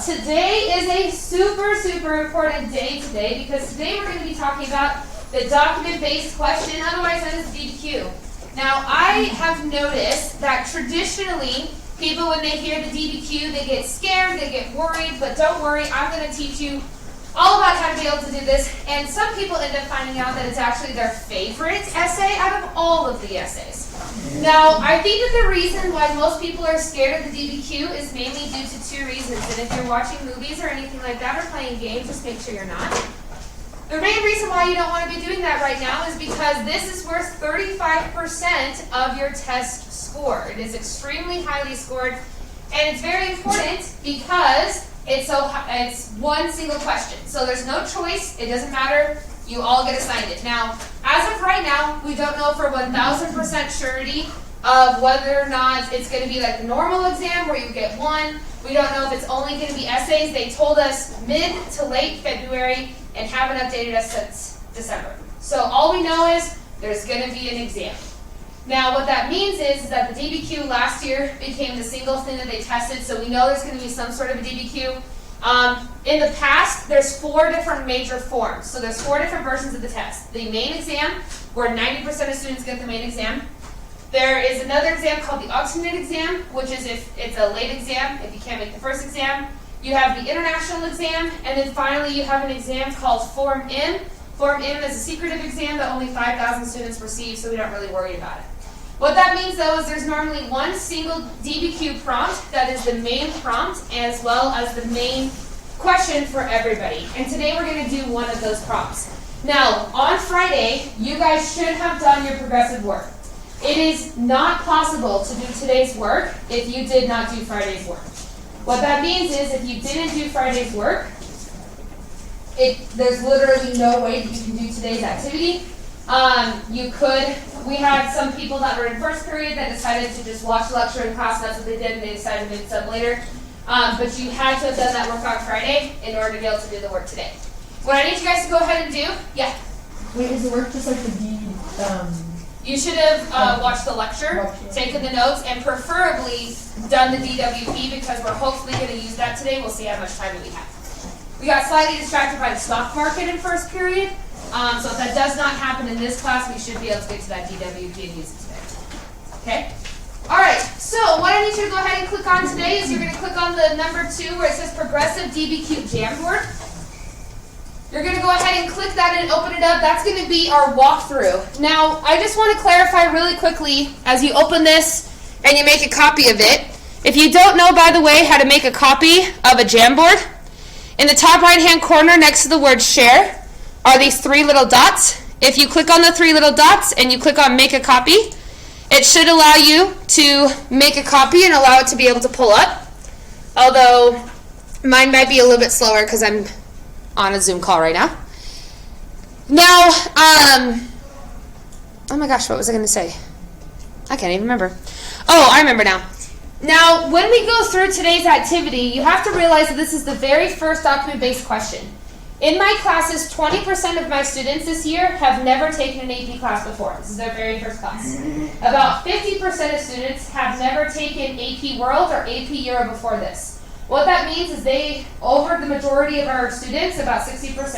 today is a super important day today because today we're going to be talking about the document-based question, otherwise known as DBQ. Now, I have noticed that traditionally, people when they hear the DBQ, they get scared, they get worried, but don't worry, I'm going to teach you all about how to be able to do this, and some people end up finding out that it's actually their favorite essay out of all of the essays. Now, I think that the reason why most people are scared of the DBQ is mainly due to two reasons, and if you're watching movies or anything like that or playing games, just make sure you're not. The main reason why you don't want to be doing that right now is because this is worth 35% of your test score. It is extremely highly scored, and it's very important because it's one single question. So there's no choice. It doesn't matter. You all get assigned it. Now, as of right now, we don't know for 1,000% surety of whether or not it's going to be like the normal exam where you get one. We don't know if it's only going to be essays. They told us mid to late February and haven't updated us since December. So all we know is there's going to be an exam. Now what that means is that the DBQ last year became the single thing that they tested, so we know there's going to be some sort of a DBQ. In the past, there's 4 different major forms. So there's 4 different versions of the test. The main exam, where 90% of students get the main exam. There is another exam called the alternate exam, which is if it's a late exam, if you can't make the first exam. You have the international exam, and then finally you have an exam called Form M. Form M is a secretive exam that only 5,000 students receive, so we don't really worry about it. What that means, though, is there's normally one single DBQ prompt that is the main prompt as well as the main question for everybody. And today we're going to do one of those prompts. Now, on Friday, you guys should have done your progressive work. It is not possible to do today's work if you did not do Friday's work. What that means is if you didn't do Friday's work, there's literally no way that you can do today's activity. We had some people that were in first period that decided to just watch the lecture in class, that's what they did, and they decided to make sub later. But you had to have done that work on Friday in order to be able to do the work today. What I need you guys to go ahead and do, yeah? Wait, is the work just like the You should have watched the lecture, taken the notes, and preferably done the DWP because we're hopefully going to use that today. We'll see how much time we have. We got slightly distracted by the stock market in first period. So if that does not happen in this class, we should be able to get to that DWP and use it today. Okay? Alright, so what I need you to go ahead and click on today is you're going to click on the number 2 where it says Progressive DBQ Jamboard. You're going to go ahead and click that and open it up. That's going to be our walkthrough. Now, I just want to clarify really quickly as you open this and you make a copy of it. If you don't know, by the way, how to make a copy of a Jamboard, in the top right-hand corner next to the word Share, are these 3 little dots. If you click on the 3 little dots and you click on Make a Copy, it should allow you to make a copy and allow it to be able to pull up. Although, mine might be a little bit slower because I'm on a Zoom call right now. Now, oh my gosh, what was I going to say? I can't even remember. Oh, I remember now. Now, when we go through today's activity, you have to realize that this is the very first document-based question. In my classes, 20% of my students this year have never taken an AP class before. This is their very first class. About 50% of students have never taken AP World or AP Euro before this. What that means is over the majority of our students, about 60%,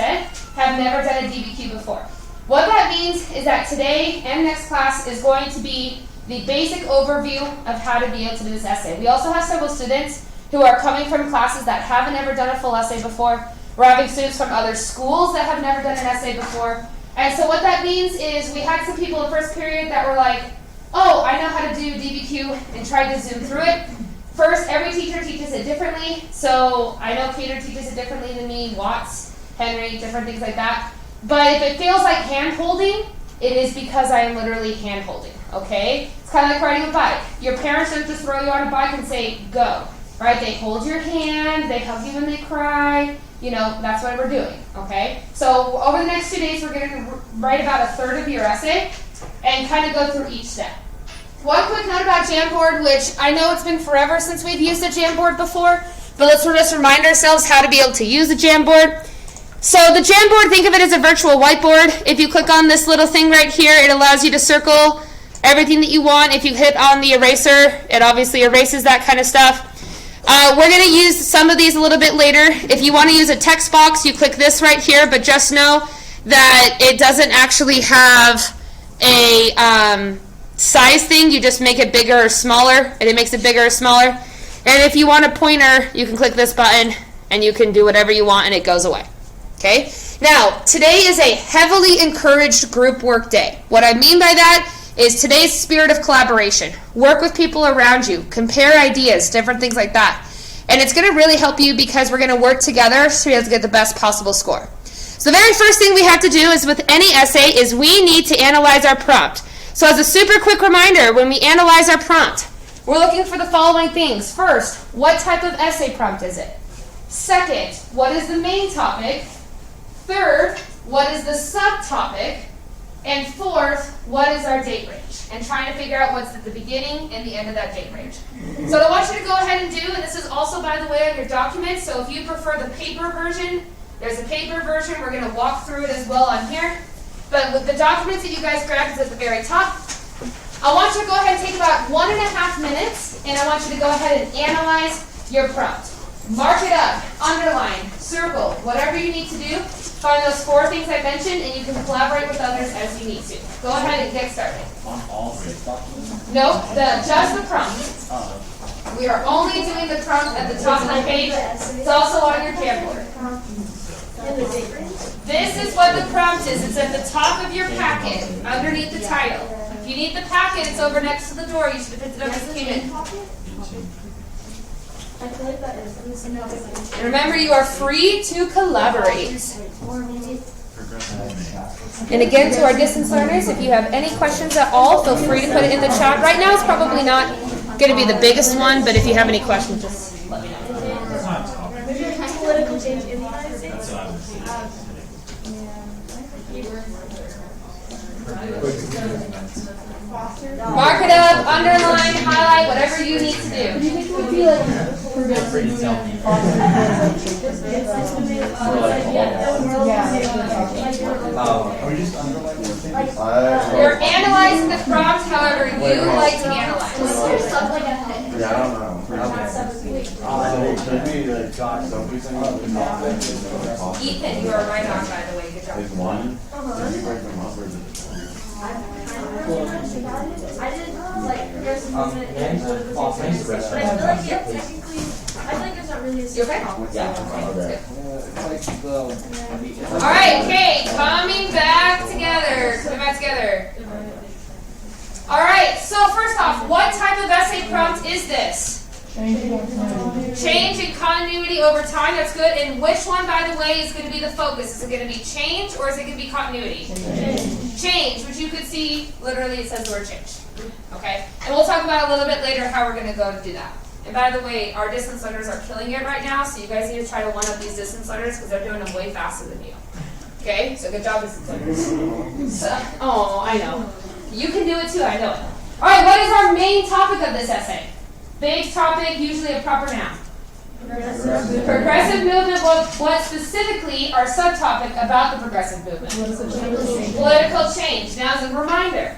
have never done a DBQ before. What that means is that today and next class is going to be the basic overview of how to be able to do this essay. We also have several students who are coming from classes that haven't ever done a full essay before. We're having students from other schools that have never done an essay before. And so what that means is we had some people in first period that were like, oh, I know how to do DBQ, and tried to zoom through it. First, every teacher teaches it differently. So I know Peter teaches it differently than me, Watts, Henry, different things like that. But if it feels like hand-holding, it is because I am literally hand-holding, okay? It's kind of like riding a bike. Your parents don't just throw you on a bike and say, go, right? They hold your hand, they hug you when they cry. You know, that's what we're doing, okay? So over the next 2 days, we're going to write about a third of your essay and kind of go through each step. One quick note about Jamboard, which I know it's been forever since we've used a Jamboard before, but let's just remind ourselves how to be able to use a Jamboard. So the Jamboard, think of it as a virtual whiteboard. If you click on this little thing right here, it allows you to circle everything that you want. If you hit on the eraser, it obviously erases that kind of stuff. We're going to use some of these a little bit later. If you want to use a text box, you click this right here, but just know that it doesn't actually have a size thing. You just make it bigger or smaller, and it makes it bigger or smaller. And if you want a pointer, you can click this button, and you can do whatever you want, and it goes away. Okay? Now, today is a heavily encouraged group work day. What I mean by that is today's spirit of collaboration. Work with people around you. Compare ideas, different things like that. And it's going to really help you because we're going to work together so you have to get the best possible score. So the very first thing we have to do is with any essay is we need to analyze our prompt. So as a super quick reminder, when we analyze our prompt, we're looking for the following things. First, what type of essay prompt is it? Second, what is the main topic? Third, what is the subtopic? And fourth, what is our date range? And trying to figure out what's at the beginning and the end of that date range. So what I want you to go ahead and do, and this is also, by the way, on your document, so if you prefer the paper version, there's a paper version. We're going to walk through it as well on here. But with the documents that you guys grabbed is at the very top. I want you to go ahead and take about 1.5 minutes, and I want you to go ahead and analyze your prompt. Mark it up, underline, circle, whatever you need to do. Find those 4 things I mentioned, and you can collaborate with others as you need to. Go ahead and get started. On all 6 documents? Nope, just the prompt. We are only doing the prompt at the top of the page. It's also on your Jamboard. This is what the prompt is. It's at the top of your packet, underneath the title. If you need the packet, it's over next to the door. You should have picked it up as you came in. Remember, you are free to collaborate. And again, to our distance learners, if you have any questions at all, feel free to put it in the chat. Right now, it's probably not going to be the biggest one, but if you have any questions, just let me know. Political change in the United States. Mark it up, underline, highlight, whatever you need to do. Do you think it would be like progressive movement? Are we just underlining things? You're analyzing the prompt however you like to analyze. Yeah, I don't know. Ethan, you are right on, by the way. Good job. Is one? Did you break them up or is it? I did like progressive movement and political change, but I feel like it technically, I feel like there's not really a You okay? Okay. All right, okay, coming back together. Coming back together. All right, so first off, what type of essay prompt is this? Change and continuity over time. That's good. And which one, by the way, is going to be the focus? Is it going to be change or is it going to be continuity? Change, which you could see, literally it says the word change. Okay? And we'll talk about a little bit later how we're going to go to do that. And by the way, our distance learners are killing it right now, so you guys need to try to one-up these distance learners because they're doing them way faster than you. Okay? So good job, distance learners. Oh, I know. You can do it too, I know it. All right, what is our main topic of this essay? Big topic, usually a proper noun. Progressive movement. What specifically our subtopic about the progressive movement? Political change. Now, as a reminder,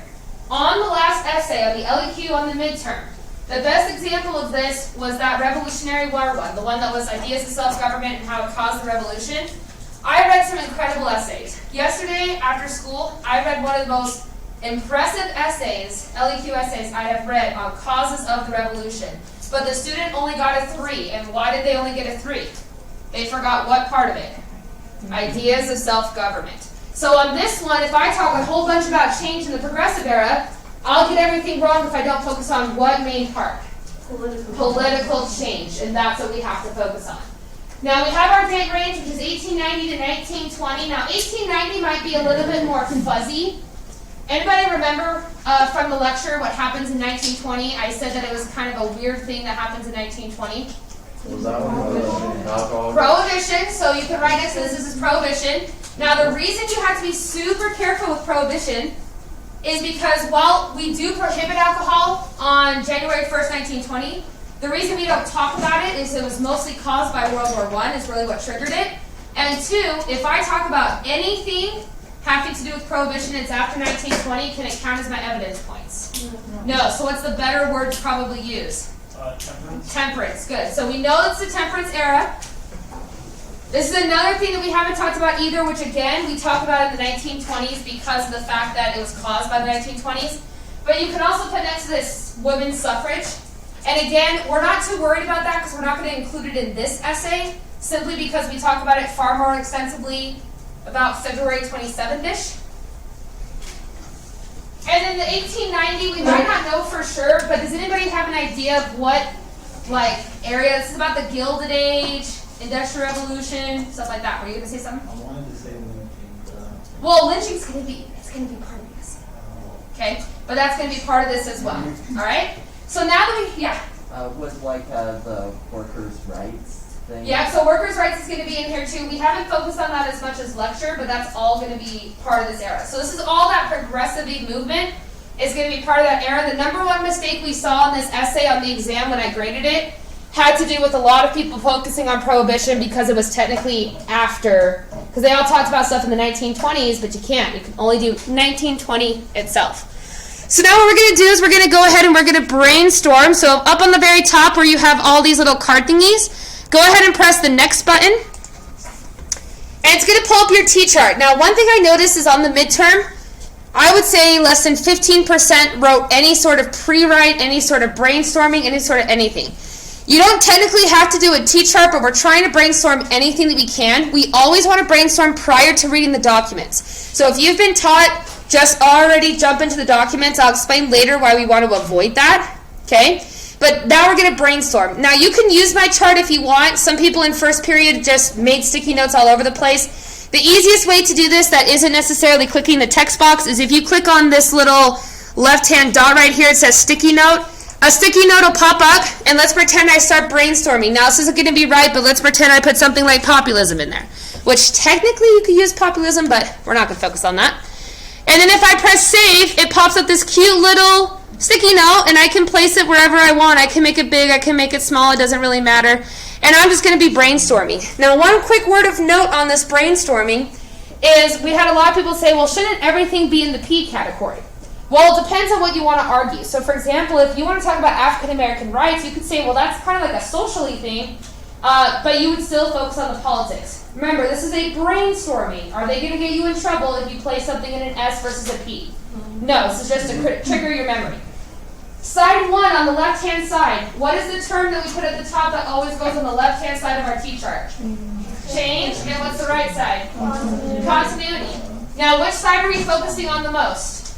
on the last essay, on the LEQ on the midterm, the best example of this was that Revolutionary War one, the one that was ideas of self-government and how it caused the revolution. I read some incredible essays. Yesterday, after school, I read one of the most impressive essays, LEQ essays, I have read on causes of the revolution. But the student only got a 3. And why did they only get a 3? They forgot what part of it? Ideas of self-government. So on this one, if I talk a whole bunch about change in the progressive era, I'll get everything wrong if I don't focus on what main part? Political change. And that's what we have to focus on. Now we have our date range, which is 1890 to 1920. Now 1890 might be a little bit more fuzzy. Anybody remember from the lecture what happens in 1920? I said that it was kind of a weird thing that happens in 1920. Was that one alcohol? Prohibition, so you can write next to this is prohibition. Now the reason you have to be super careful with prohibition is because while we do prohibit alcohol on January 1st, 1920, the reason we don't talk about it is it was mostly caused by World War I is really what triggered it. And 2, if I talk about anything having to do with prohibition, it's after 1920, can it count as my evidence points? No. So what's the better word to probably use? Temperance. Temperance, good. So we know it's the temperance era. This is another thing that we haven't talked about either, which again, we talk about in the 1920s because of the fact that it was caused by the 1920s. But you can also put next to this women's suffrage. And again, we're not too worried about that because we're not going to include it in this essay, simply because we talk about it far more extensively about February 27th-ish. And in the 1890, we might not know for sure, but does anybody have an idea of what, like, area? This is about the Gilded Age, Industrial Revolution, stuff like that. Were you going to say something? I wanted to say lynching. Well, lynching's going to be part of this. Okay? But that's going to be part of this as well. All right? So now that we, yeah. With like the workers' rights thing. Yeah, so workers' rights is going to be in here too. We haven't focused on that as much as lecture, but that's all going to be part of this era. So this is all that progressive movement is going to be part of that era. The number one mistake we saw in this essay on the exam when I graded it had to do with a lot of people focusing on prohibition because it was technically after, because they all talked about stuff in the 1920s, but you can't. You can only do 1920 itself. So now what we're going to do is we're going to go ahead and we're going to brainstorm. So up on the very top where you have all these little card thingies, go ahead and press the next button. And it's going to pull up your T-chart. Now one thing I noticed is on the midterm, I would say less than 15% wrote any sort of pre-write, any sort of brainstorming, any sort of anything. You don't technically have to do a T-chart, but we're trying to brainstorm anything that we can. We always want to brainstorm prior to reading the documents. So if you've been taught just already jump into the documents, I'll explain later why we want to avoid that, okay? But now we're going to brainstorm. Now you can use my chart if you want. Some people in first period just made sticky notes all over the place. The easiest way to do this that isn't necessarily clicking the text box is if you click on this little left-hand dot right here, it says sticky note. A sticky note will pop up, and let's pretend I start brainstorming. Now this isn't going to be right, but let's pretend I put something like populism in there, which technically you could use populism, but we're not going to focus on that. And then if I press save, it pops up this cute little sticky note, and I can place it wherever I want. I can make it big, I can make it small, it doesn't really matter. And I'm just going to be brainstorming. Now one quick word of note on this brainstorming is we had a lot of people say, well, shouldn't everything be in the P category? Well, it depends on what you want to argue. So for example, if you want to talk about African American rights, you could say, well, that's kind of like a socially thing, but you would still focus on the politics. Remember, this is a brainstorming. Are they going to get you in trouble if you place something in an S versus a P? No, this is just to trigger your memory. Side 1 on the left-hand side, what is the term that we put at the top that always goes on the left-hand side of our T-chart? Change. And what's the right side? Continuity. Now, which side are we focusing on the most?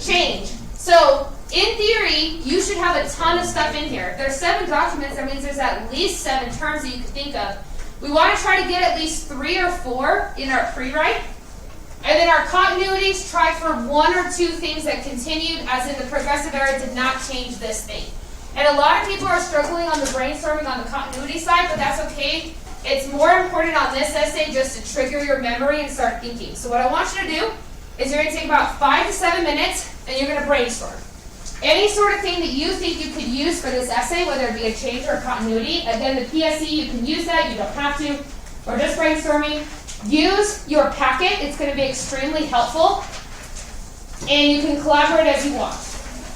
Change. So, in theory, you should have a ton of stuff in here. If there's 7 documents, that means there's at least 7 terms that you could think of. We want to try to get at least 3 or 4 in our pre-write. And then our continuities, try for 1 or 2 things that continued, as in the progressive era did not change this thing. And a lot of people are struggling on the brainstorming on the continuity side, but that's okay. It's more important on this essay just to trigger your memory and start thinking. So what I want you to do is you're going to take about 5 to 7 minutes, and you're going to brainstorm. Any sort of thing that you think you could use for this essay, whether it be a change or a continuity. Again, the PSE, you can use that. You don't have to. We're just brainstorming. Use your packet. It's going to be extremely helpful. And you can collaborate as you want.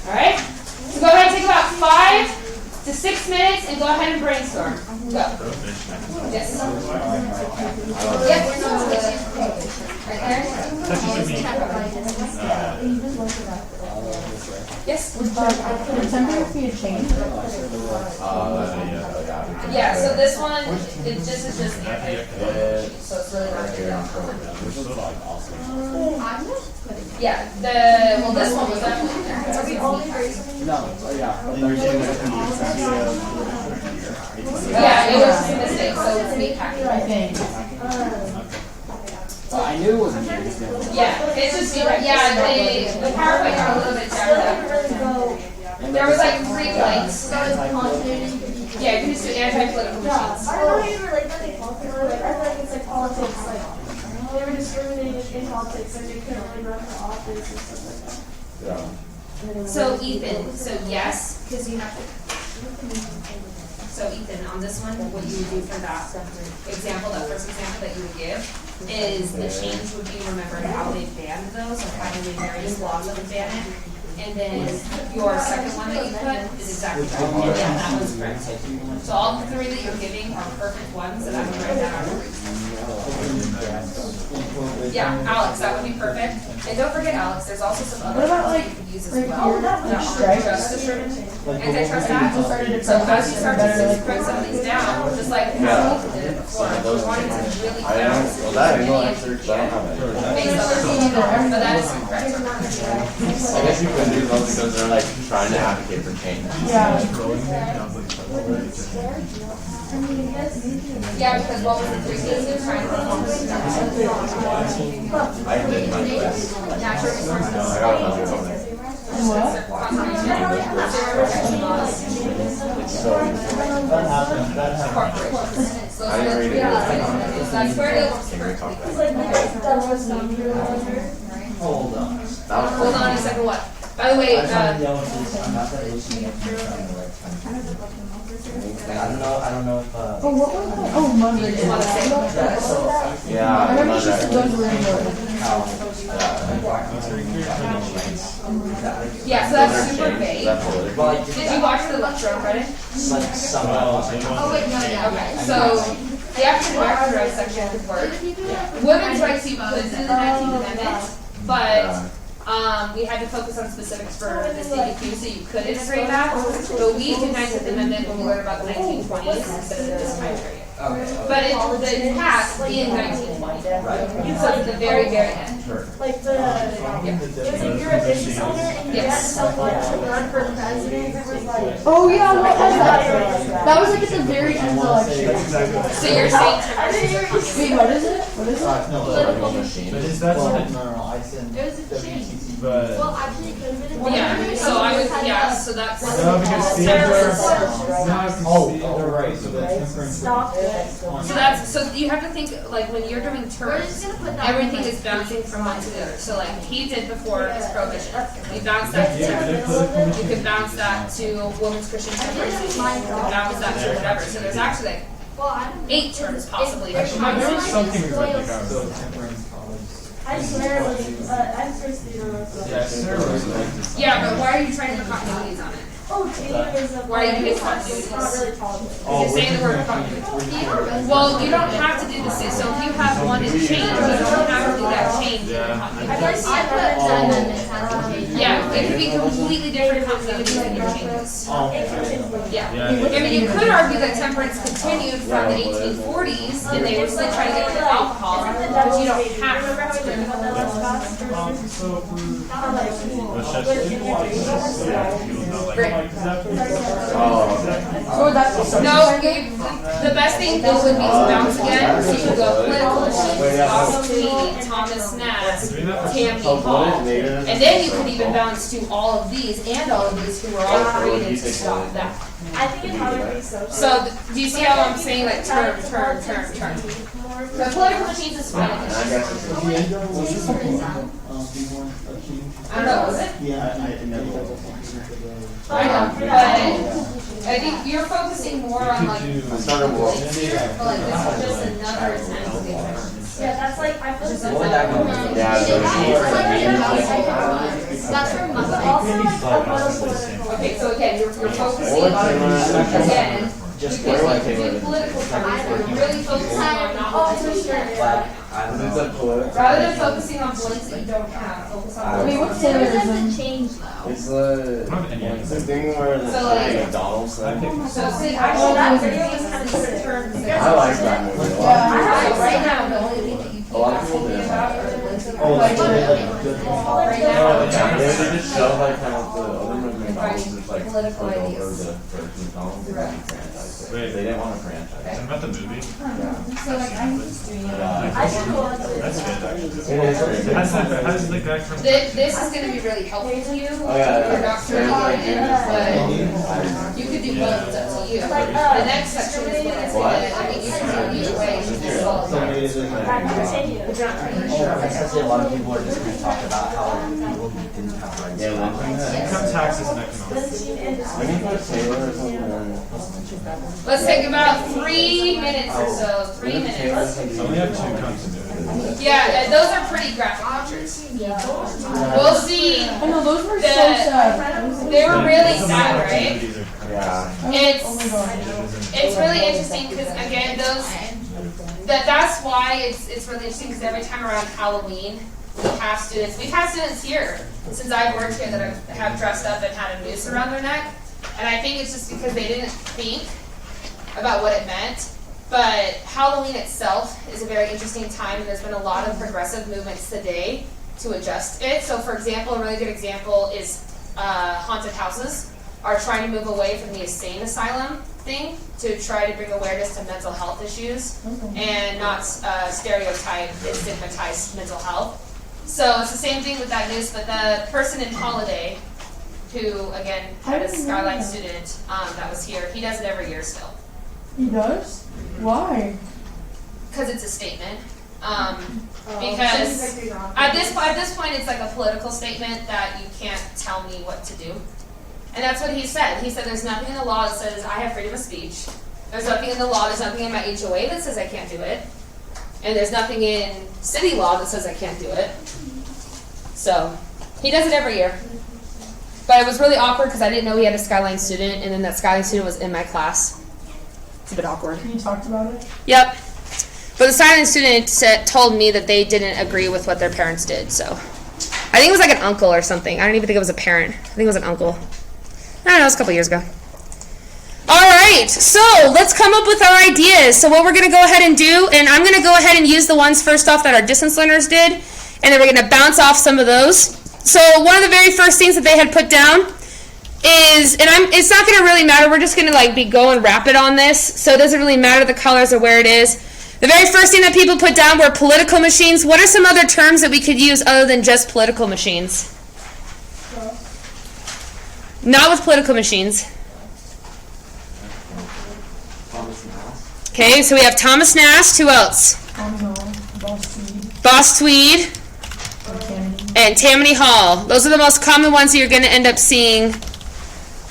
All right? So go ahead and take about 5 to 6 minutes and go ahead and brainstorm. Go. Yes. Yep. Right there. Yes? Would temporary be a change? Yeah, so this one, it just is just anti, so it's really not good. Yeah, well, this one was definitely there. Are we only brainstorming? No, yeah. Yeah, it was just a mistake, so it's me packing. I think. Well, I knew it wasn't you. Yeah, it's just me, yeah, the PowerPoint got a little bit jacked up. There was like 3 blanks. Yeah, you can just do anti-political machines. I don't know if you were like really politics. I feel like it's like politics, like they were discriminating in politics, like they couldn't really run for office and stuff like that. Yeah. So Ethan, so yes, because you have to. So Ethan, on this one, what you would do for that example, that first example that you would give, is the change would be, remember how they banned those, or how they made various laws that would ban it. and then your second one that you put is exactly right. Yeah, that one's correct. So all the three that you're giving are perfect ones that I would write down on three. Yeah, Alex, that would be perfect. And don't forget, Alex, there's also some other What about, ones that like, you could use as right well. here, that like are stripes? antitrust act. So as you start to spread some of these down, just like how we did it before, we're wanting to really I don't, well, that is no answer, 'cause I don't have it. but that is correct. I guess you could do those because they're like trying to advocate for change. Yeah. Yeah, because what was the three things you're trying to accomplish? I did my best. Natural resources. I got another one. And what? Corporations. So I didn't read it. that's where it works Can we talk perfectly. about Hold on. that? Hold on a second, what? By the way, I'm not that looking at I don't know if Oh, what was that? Oh, Monday. you want to say that, so Yeah, I remember I'm she said those were in the. yeah, so that's super vague. That's political. well, I did Did you watch the lecture on Reddit? like some Oh wait, no, yeah. Okay, so the African American rights section could work. Women's rights you could do the 19th Amendment, but we had to focus on specifics for this DBQ, so you could integrate that. But we did 19th Amendment when we learned about the 1920s instead of this time period. But it passed in 1920. So it's at the very, very end. Like the, it was like you're a business owner and you had someone to run for president. It was like. Oh yeah, what was that? That was like at the very end of the election. So you're saying I didn't hear you say. Wait, what is it? What is it? Political machine. But is that something? I sent It was a change. But Well, actually, it could have been. yeah, so I would, yeah, so that's. no, because terrorist. they're right. So the temperance. Stop it. So that's, so you have to think, like, when you're doing terms, everything is bouncing from one to the other. So like he did before his prohibition. We bounced that to terrorism. You could bounce that to women's Christian temperance. You could bounce that to whatever. So there's actually like 8 terms possibly. There's something like so temperance college. I swear, like, I swear, Steve. Yeah, Sarah. Yeah, but why are you trying to put continuities on it? Oh, Taylor is a. Why are you it's doing not really politics. You're saying the word continuity. Well, you don't have to do the same. So if you have one to change, you don't have to do that change. Yeah, it could be completely different continuities in your changes. Yeah. I mean, you could argue that temperance continued from the 1840s and they were still trying to get rid of alcohol, but you don't have to. Great. Oh, that's No, the best thing though would be to bounce again. So you could go political machines, Austin, Thomas Nast, Tammy Hall. And then you could even bounce to all of these and all of these who were all created to stop that. I think it'd probably be so. So do you see how I'm saying like term? The political machines is fine. I don't know, was it? Yeah, I never. I know, but I think you're focusing more on like I started work. but like this is just another attempt to get better. Yeah, that's like, I feel like What would that go? Yeah, so That's for But muscle. also like a little political. Okay, so again, you're focusing again. just Because where I like came do with political terms, you're really focusing on not Oh, what for you sure. Like, I don't It's know. a political. rather than focusing on blanks that you don't have, focus on Wait, blanks. what's Taylorism? change though. It's the thing where the So, like- McDonald's thing. So see, actually that video is kind of terms. I like that movie a lot. Yeah. Right now, the only thing that you A lot of people think didn't about like are that. the blanks that Oh, are like, right good. now. Yeah, they just show like how the other McDonald's just like Political took over ideas. the first McDonald's and Right. franchised it. Wait. They didn't want to franchise it. About the movie? Yeah. So like I'm just doing it. Yeah. I should go on to. That's good actually. It is pretty good. How does the guy from This is going to be really helpful to you. Oh, yeah, You're yeah. not sure about it, but you could do both. It's up to you. The next section is what it's going to, I mean, you can do it either way. You can follow it. Continue. But you're not really sure. Especially a lot of people are just going to talk about how people didn't have rights. Yeah, income taxes and economics? We need to put Taylor or something. Let's take about 3 minutes or so. 3 minutes. I only have 2 continuities. Yeah, and those are pretty graphic pictures. We'll see. I know those were so The- sad. They were really sad, right? Yeah. Oh my god. It's really interesting because again, that's why it's really interesting because every time around Halloween, we've had students here since I've worked here that have dressed up and had a noose around their neck, and I think it's just because they didn't think about what it meant. But Halloween itself is a very interesting time, and there's been a lot of progressive movements today to adjust it. So, for example, a really good example is haunted houses are trying to move away from the insane asylum thing to try to bring awareness to mental health issues and not stereotype and stigmatize mental health. So it's the same thing with that news, but the person in Holiday, who again had a Skyline student that was here, he does it every year still. He does? Why? Because it's a statement. Because at this point, it's like a political statement that you can't tell me what to do. And that's what he said. He said there's nothing in the law that says I have freedom of speech. There's nothing in the law, there's nothing in my HOA that says I can't do it. And there's nothing in city law that says I can't do it. So, he does it every year. But it was really awkward because I didn't know he had a Skyline student, and then that Skyline student was in my class. It's a bit awkward. You talked about it? Yep. But the Skyline student told me that they didn't agree with what their parents did, so. I think it was like an uncle or something. I don't even think it was a parent. I think it was an uncle. I don't know, it was a couple years ago. All right, so let's come up with our ideas. So what we're going to go ahead and do, and I'm going to go ahead and use the ones first off that our distance learners did, and then we're going to bounce off some of those. So one of the very first things that they had put down is, and it's not going to really matter, we're just going to like be going rapid on this, so it doesn't really matter the colors or where it is. The very first thing that people put down were political machines. What are some other terms that we could use other than just political machines? Not with political machines. Okay, so we have Thomas Nast. Who else? Boss Tweed. And Tammany Hall. Those are the most common ones that you're going to end up seeing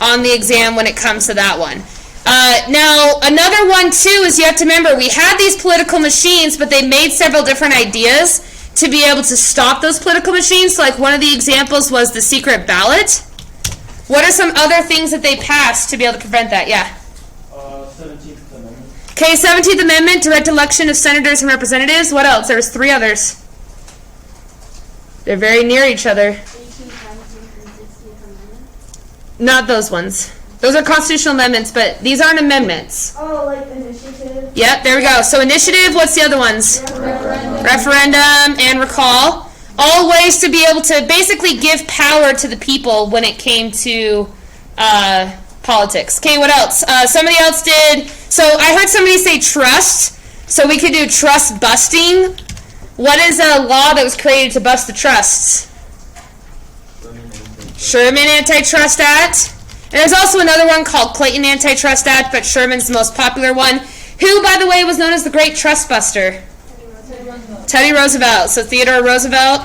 on the exam when it comes to that one. Now, another one, too, is you have to remember, we had these political machines, but they made several different ideas to be able to stop those political machines. So, like, one of the examples was the secret ballot. What are some other things that they passed to be able to prevent that? Yeah? 17th Amendment. Okay, 17th Amendment, direct election of senators and representatives. What else? There was 3 others. They're very near each other. 18 times and 60th Amendment. Not those ones. Those are constitutional amendments, but these aren't amendments. Oh, like initiative. Yep, there we go. So initiative, what's the other ones? Referendum and recall. All ways to be able to basically give power to the people when it came to politics. Okay, what else? Somebody else did, so I heard somebody say trust, so we could do trust busting. What is a law that was created to bust the trusts? Sherman Antitrust Act. And there's also another one called Clayton Antitrust Act, but Sherman's the most popular one. Who, by the way, was known as the Great Trust Buster? Teddy Roosevelt. So Theodore Roosevelt.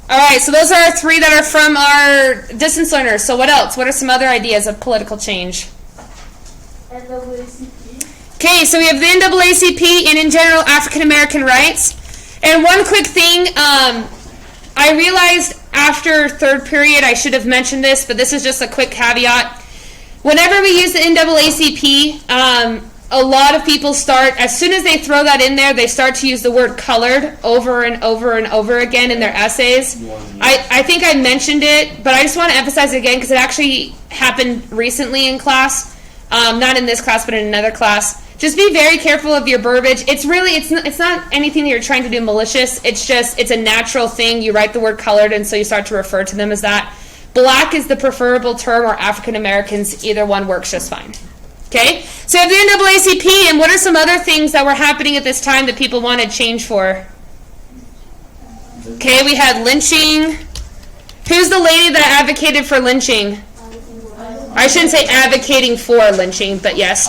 All right, so those are our 3 that are from our distance learners. So what else? What are some other ideas of political change? NAACP. Okay, so we have the NAACP and in general African American rights. And one quick thing, I realized after 3rd period I should have mentioned this, but this is just a quick caveat. Whenever we use the NAACP, a lot of people start, as soon as they throw that in there, they start to use the word colored over and over and over again in their essays. I think I mentioned it, but I just want to emphasize it again because it actually happened recently in class. Not in this class, but in another class. Just be very careful of your verbiage. It's not anything that you're trying to do malicious. It's a natural thing. You write the word colored, and so you start to refer to them as that. Black is the preferable term, or African Americans. Either one works just fine. Okay? So you have the NAACP, and what are some other things that were happening at this time that people wanted change for? Okay, we had lynching. Who's the lady that advocated for lynching? I shouldn't say advocating for lynching, but yes.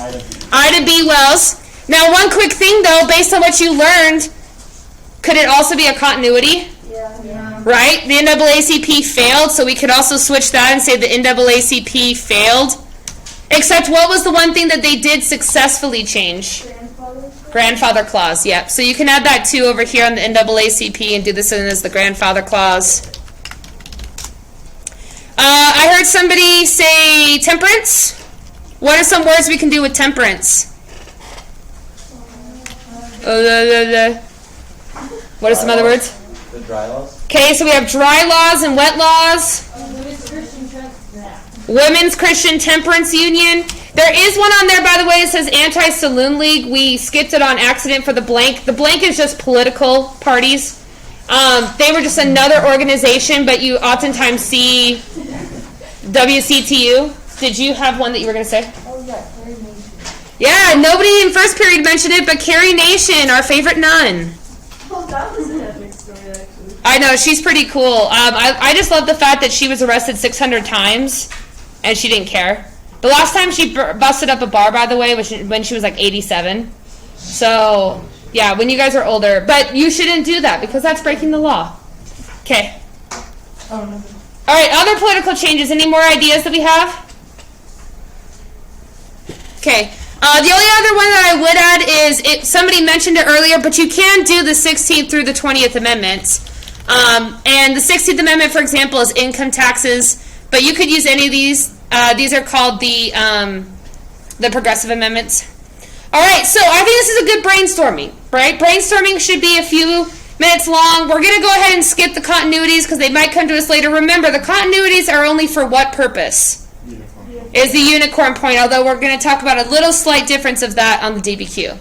Ida B. Wells. Now, one quick thing, though, based on what you learned, could it also be a continuity? Yeah. Right? The NAACP failed, so we could also switch that and say the NAACP failed. Except what was the one thing that they did successfully change? Grandfather's Grandfather clause, yep. So you can add that too over here on the NAACP and do this in as the grandfather clause. I heard somebody say temperance. What are some words we can do with temperance? What are some other words? The dry laws? Okay, so we have dry laws and wet laws. Women's Christian Temperance Union. There is one on there, by the way, it says Anti-Saloon League. We skipped it on accident for the blank. The blank is just political parties. They were just another organization, but you oftentimes see WCTU. Did you have one that you were going to say? Oh yeah, Carrie Nation. Yeah, nobody in first period mentioned it, but Carrie Nation, our favorite nun. Oh, that was an epic story, actually. I know, she's pretty cool. I just love the fact that she was arrested 600 times, and she didn't care. The last time she busted up a bar, by the way, was when she was like 87. So, yeah, when you guys are older. But you shouldn't do that, because that's breaking the law. Okay. Oh, no. All right, other political changes. Any more ideas that we have? Okay. The only other one that I would add is, somebody mentioned it earlier, but you can do the 16th through the 20th Amendments. And the 16th Amendment, for example, is income taxes, but you could use any of these. These are called the progressive amendments. All right, so I think this is a good brainstorming, right? Brainstorming should be a few minutes long. We're going to go ahead and skip the continuities because they might come to us later. Remember, the continuities are only for what purpose? Is the unicorn point, although we're going to talk about a little slight difference of that on the DBQ.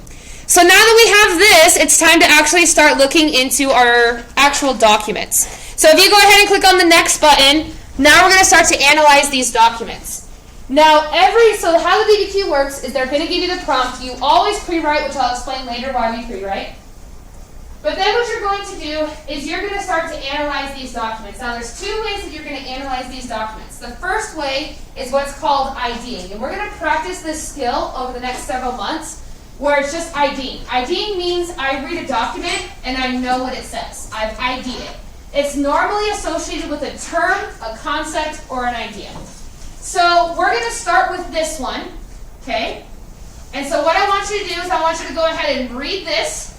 So now that we have this, it's time to actually start looking into our actual documents. So if you go ahead and click on the next button, now we're going to start to analyze these documents. Now, so how the DBQ works is they're going to give you the prompt. You always pre-write, which I'll explain later why we pre-write. But then what you're going to do is you're going to start to analyze these documents. Now, there's two ways that you're going to analyze these documents. The first way is what's called IDing. And we're going to practice this skill over the next several months where it's just IDing. IDing means I read a document and I know what it says. I've ID'd it. It's normally associated with a term, a concept, or an idea. So we're going to start with this one, okay? And so what I want you to do is I want you to go ahead and read this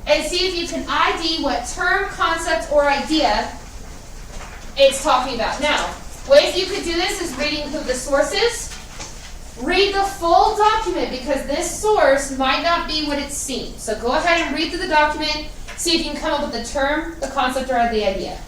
and see if you can ID what term, concept, or idea it's talking about. Now, ways you could do this is reading who the source is. Read the full document because this source might not be what it seems. So go ahead and read through the document. See if you can come up with the term, the concept, or the idea.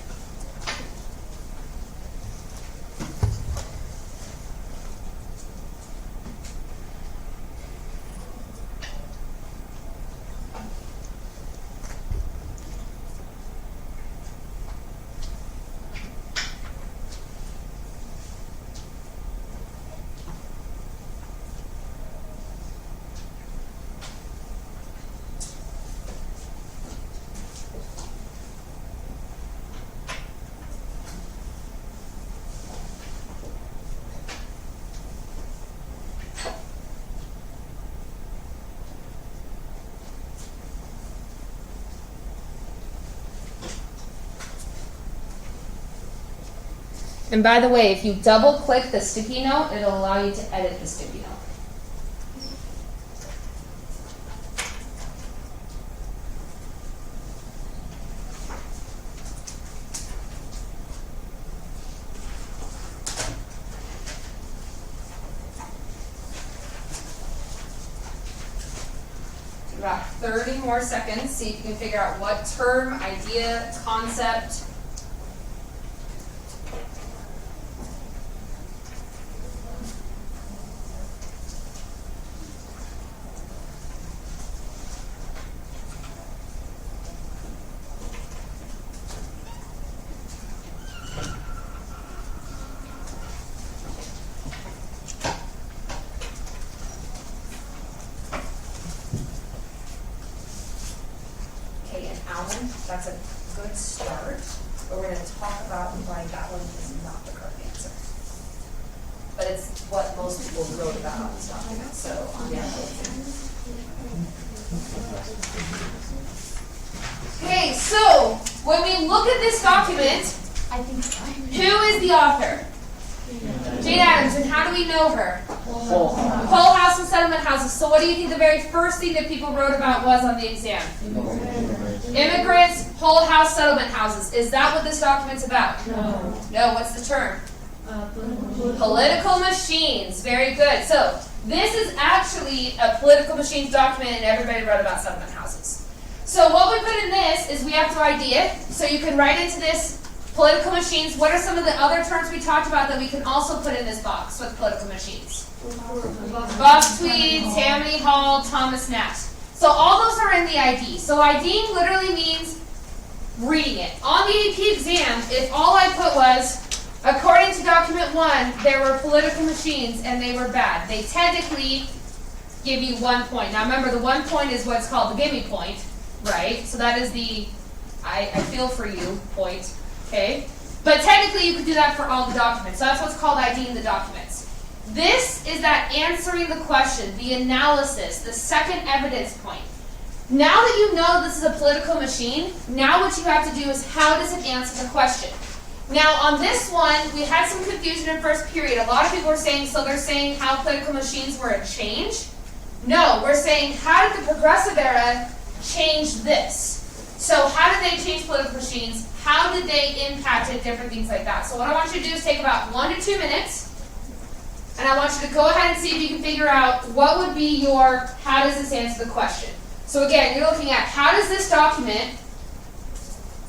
And by the way, if you double click the sticky note, it'll allow you to edit the sticky note. About 30 more seconds, see if you can figure out what term, idea, concept. That's a good start, but we're going to talk about why that one is not the correct answer. But it's what most people wrote about on this document, so yeah. Okay, so when we look at this document, who is the author? Jane Addams, and how do we know her? Whole house. Whole house and settlement houses. So what do you think the very first thing that people wrote about was on the exam? Immigrants, whole house settlement houses. Is that what this document's about? No. No, what's the term? Political machines. Very good. So this is actually a political machines document, and everybody wrote about settlement houses. So what we put in this is we have to ID it. So you can write into this political machines. What are some of the other terms we talked about that we can also put in this box with political machines? Bob Tweed, Tammany Hall, Thomas Nash. So all those are in the ID. So IDing literally means reading it. On the AP exam, if all I put was, according to document 1, there were political machines and they were bad, they technically give you 1 point. Now remember, the 1 point is what's called the gimme point, right? So that is the I feel for you point, okay? But technically you could do that for all the documents. So that's what's called IDing the documents. This is that answering the question, the analysis, the second evidence point. Now that you know this is a political machine, now what you have to do is how does it answer the question? Now on this one, we had some confusion in first period. A lot of people were saying, so they're saying how political machines were a change? No, we're saying how did the progressive era change this? So how did they change political machines? How did they impact it? Different things like that. So what I want you to do is take about 1 to 2 minutes, and I want you to go ahead and see if you can figure out what would be your, how does this answer the question? So again, you're looking at how does this document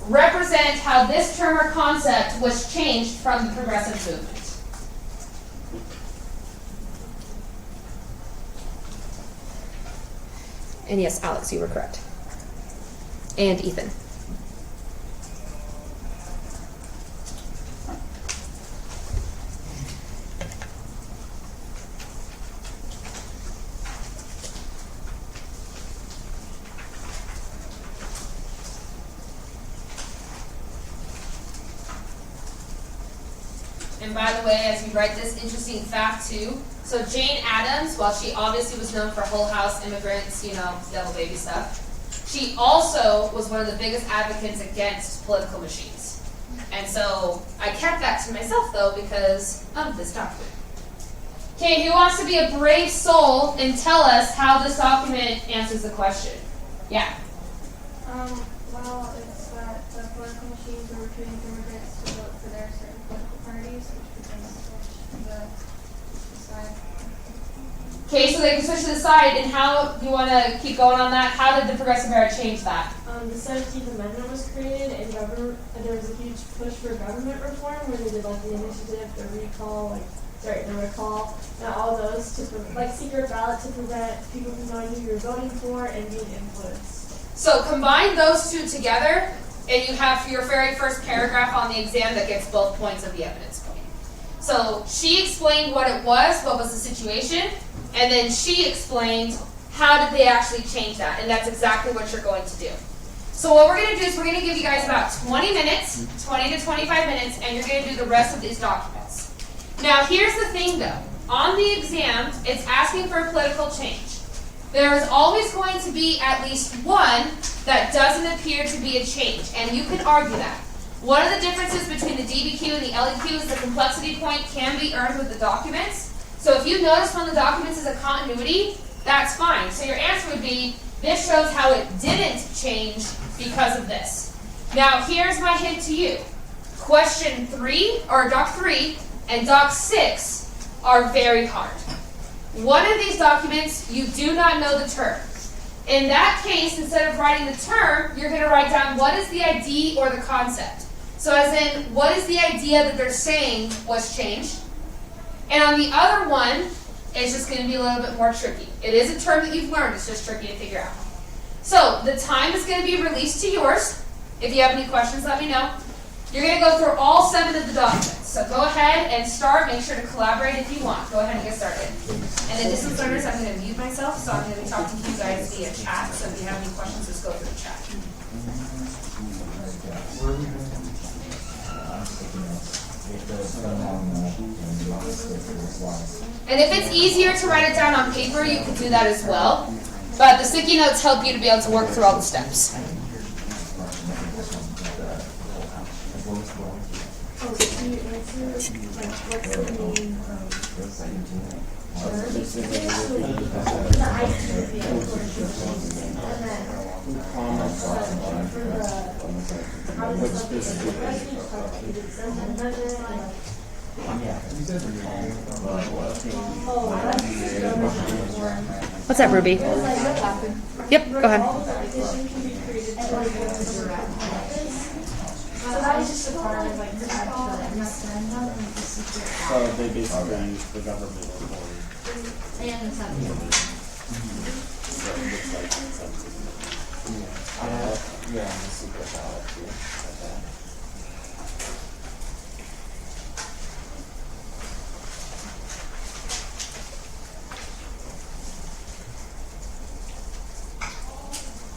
represent how this term or concept was changed from the progressive movement. And yes, Alex, you were correct. And Ethan. And by the way, as you write this interesting fact too, so Jane Addams, while she obviously was known for Whole House, immigrants, you know, devil baby stuff, she also was one of the biggest advocates against political machines. And so I kept that to myself though because of this document. Okay, who wants to be a brave soul and tell us how this document answers the question? Yeah. Well, it's that the political machines were recruiting immigrants to vote for their certain political parties, which became the switch to the side. Okay, so they can switch to the side, and how do you want to keep going on that? How did the progressive era change that? The 17th Amendment was created, and there was a huge push for government reform where they did like the initiative, the recall, and all those to like secret ballot to prevent people from knowing who you're voting for and being influenced. So combine those two together, and you have your very first paragraph on the exam that gets both points of the evidence point. So she explained what it was the situation, and then she explained how did they actually change that, and that's exactly what you're going to do. So what we're going to do is we're going to give you guys about 20 minutes, 20 to 25 minutes, and you're going to do the rest of these documents. Now here's the thing though, on the exam, it's asking for a political change. There is always going to be at least one that doesn't appear to be a change, and you can argue that. One of the differences between the DBQ and the LEQ is the complexity point can be earned with the documents. So if you notice one of the documents is a continuity, that's fine. So your answer would be, this shows how it didn't change because of this. Now here's my hint to you. Question 3, or Doc 3, and Doc 6 are very hard. One of these documents, you do not know the term. In that case, instead of writing the term, you're going to write down what is the idea or the concept. So as in, what is the idea that they're saying was changed? And on the other one, it's just going to be a little bit more tricky. It is a term that you've learned, it's just tricky to figure out. So the time is going to be released to yours. If you have any questions, let me know. You're going to go through all 7 of the documents. So go ahead and start. Make sure to collaborate if you want. Go ahead and get started. And then distance learners, I'm going to mute myself, so I'm going to be talking to you guys via chat. So if you have any questions, just go through the chat. And if it's easier to write it down on paper, you can do that as well. But the sticky notes help you to be able to work through all the steps. Oh, can you answer, like, what's the name of What's up, Ruby? Yep, go ahead. So that was just a part of like the actual. So they basically use the government authority. And So it looks like consensus. Yeah, the secret ballot too. Okay.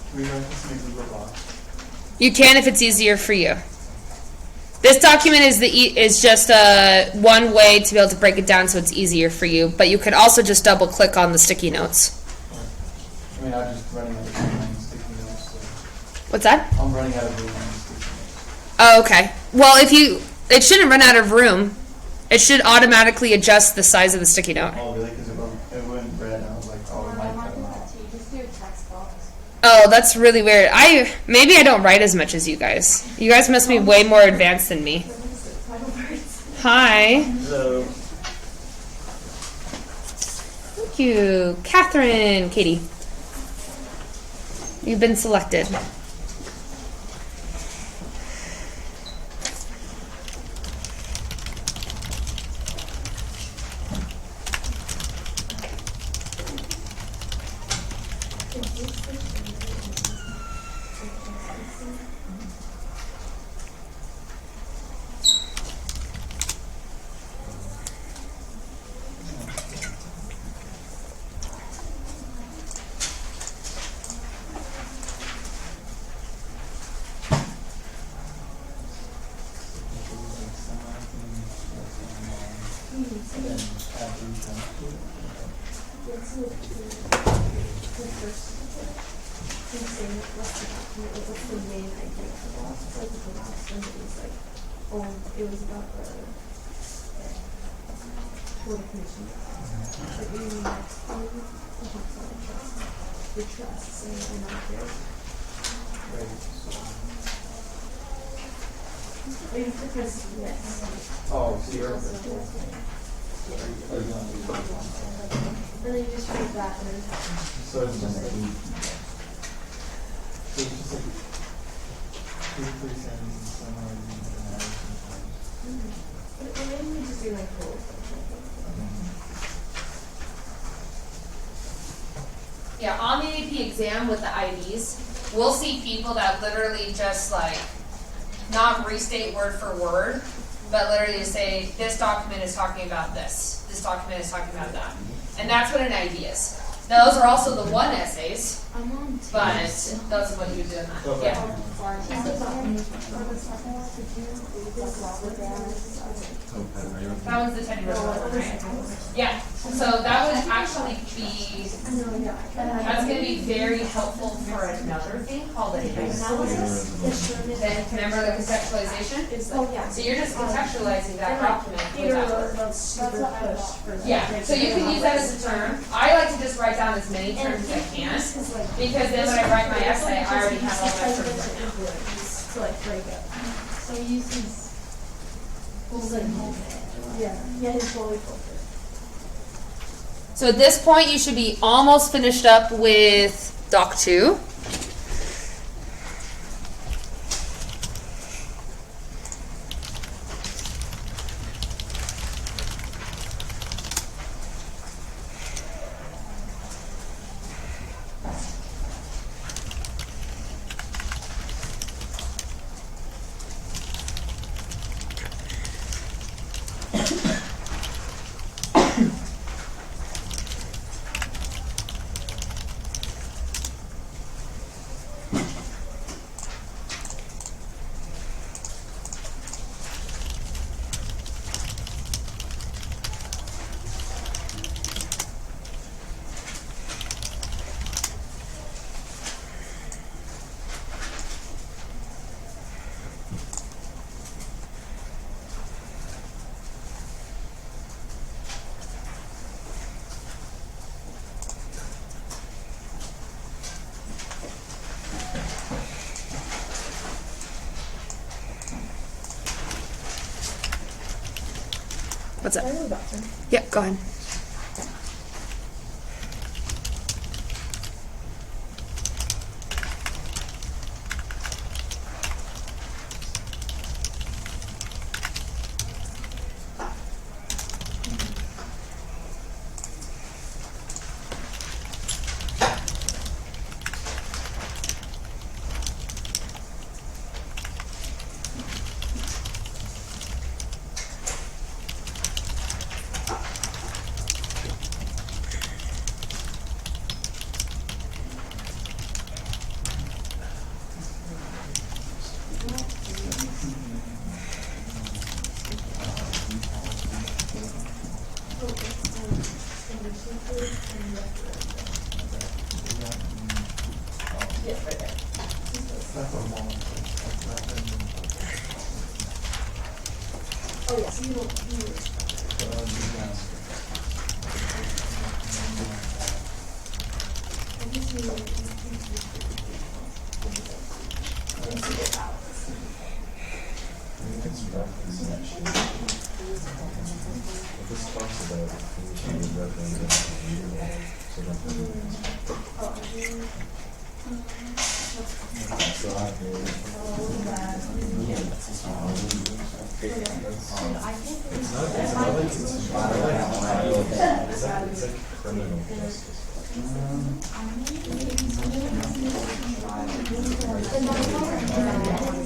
Can we write this in a Google Doc? You can if it's easier for you. This document is just one way to be able to break it down so it's easier for you, but you could also just double click on the sticky notes. I mean, I'm just running out of room on sticky notes. So What's that? I'm running out of room on sticky notes. Oh, okay. Well, it shouldn't run out of room. It should automatically adjust the size of the sticky note. Oh, really? Because it went red, and I was like, oh, it might cut them out. Just do a text box. Oh, that's really weird. Maybe I don't write as much as you guys. You guys must be way more advanced than me. Hi. So Thank you. Catherine, Katie. You've been selected. It was about the Board of Commissioners. Like, we need next thing, we talk about the trust, the trusts and not there. Because, yes. Oh, so you're. And then you just read that and then. So it's just like. So it's just like 2 or 3 sentences somewhere. But maybe we just do like full. Yeah, on the AP exam with the IDs, we'll see people that literally just like not restate word for word, but literally just say, this document is talking about this. This document is talking about that. And that's what an ID is. Now, those are also the one essays, but that's what you do in that. Yeah. That one's the Teddy Roosevelt, right? Yeah. So that would actually be, that's going to be very helpful for another thing called an analysis. Then remember the conceptualization? Oh, yeah. So you're just contextualizing that document without words. Super push for Yeah, so you can use that as a term. I like to just write down as many terms as I can, because then when I write my essay, I already have all my terms written down. to like break up. So he uses. Yeah, he's fully focused. So at this point, you should be almost finished up with Doc 2. What's up? Can I go to the bathroom? Yeah, go ahead. Oh, yeah, so you don't,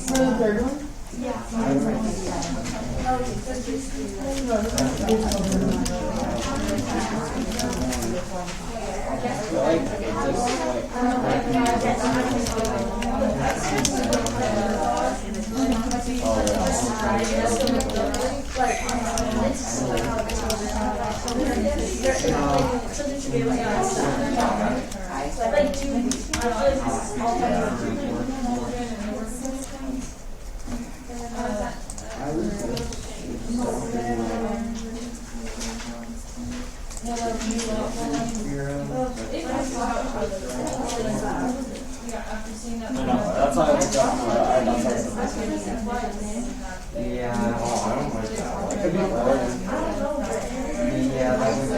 For the third one? something should be able to like, do, That's why I was yeah. Oh, I don't like that. It could be boring. Yeah, that was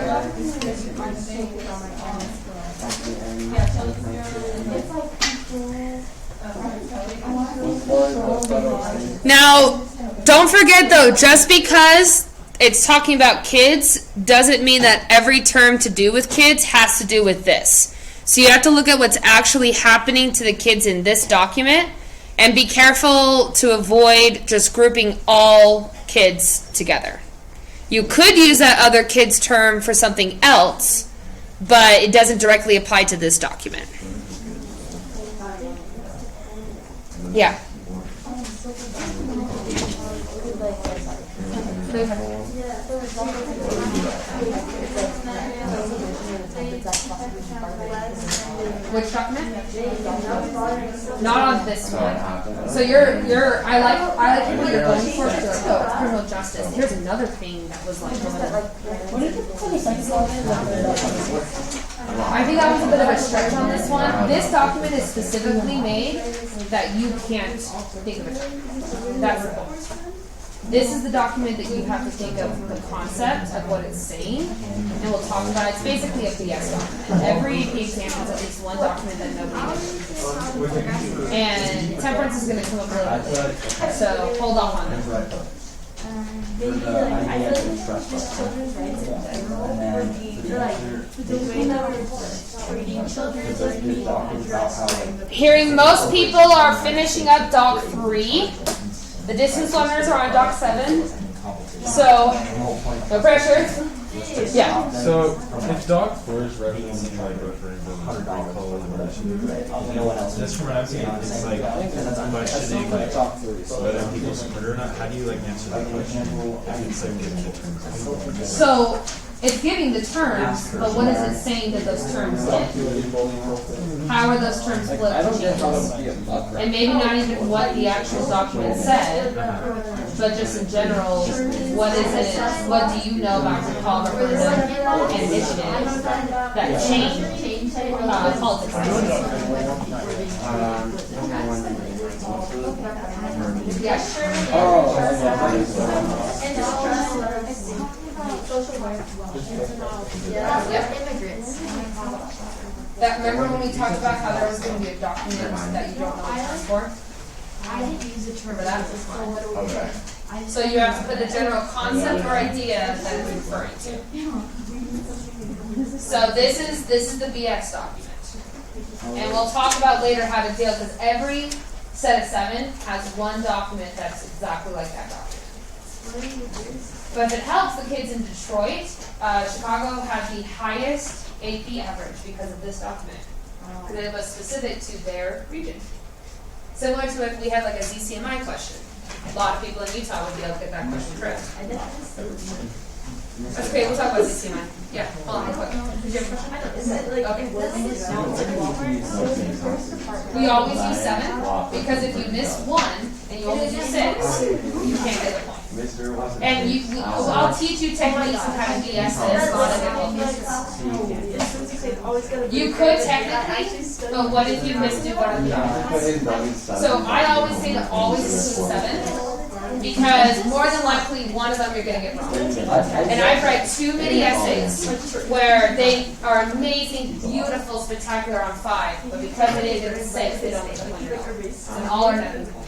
Now, don't forget though, just because it's talking about kids doesn't mean that every term to do with kids has to do with this. So you have to look at what's actually happening to the kids in this document and be careful to avoid just grouping all kids together. You could use that other kids term for something else, but it doesn't directly apply to this document. Yeah. Which document? Not on this one. So I like what you're going for, but like, oh, criminal justice. Here's another thing that was like, What did you put the second one? I think that was a bit of a stretch on this one. This document is specifically made that you can't think of it. That's the point. This is the document that you have to think of the concept of what it's saying, and we'll talk about it. It's basically a PS document. Every AP exam has at least one document that nobody knows. And temperance is going to come up a little bit later, so hold off on that. Hearing most people are finishing up Doc 3. The distance learners are on Doc 7. So, no pressure. Yeah. So, if Doc 4 is referencing like referring to recall just from what I'm seeing, it's like questioning like whether people's smarter or not. How do you like answer that question? It's like giving the terms. So, it's giving the terms, but what is it saying that those terms did? How are those terms split to changes? And maybe not even what the actual document said, but just in general, what is it, what do you know about recall, referendum, and initiative that changed? Politics. Yeah. That, remember when we talked about how there was going to be a document that you don't know the term for? I didn't use the term. Remember that? Okay. So you have to put the general concept or idea that it's referring to. So this is the BS document. And we'll talk about later how to deal, because every set of 7 has one document that's exactly like that document. But if it helps the kids in Detroit, Chicago had the highest AP average because of this document. Because it was specific to their region. Similar to if we had like a ZCMI question. A lot of people in Utah would be able to get that question correct. That's okay, we'll talk about ZCMI. Yeah, hold on real quick. Did you have a question? We always use 7, because if you miss 1 and you only do 6, you can't get the point. And I'll teach you techniques of how to BS this. A lot of it will be. You could technically, but what if you missed it one of the documents? So I always say to always include 7. Because more than likely one of them you're going to get wrong. And I've read too many essays where they are amazing, beautiful, spectacular on 5, but because they didn't get a 6, they don't get the point at all. It's an all or nothing point.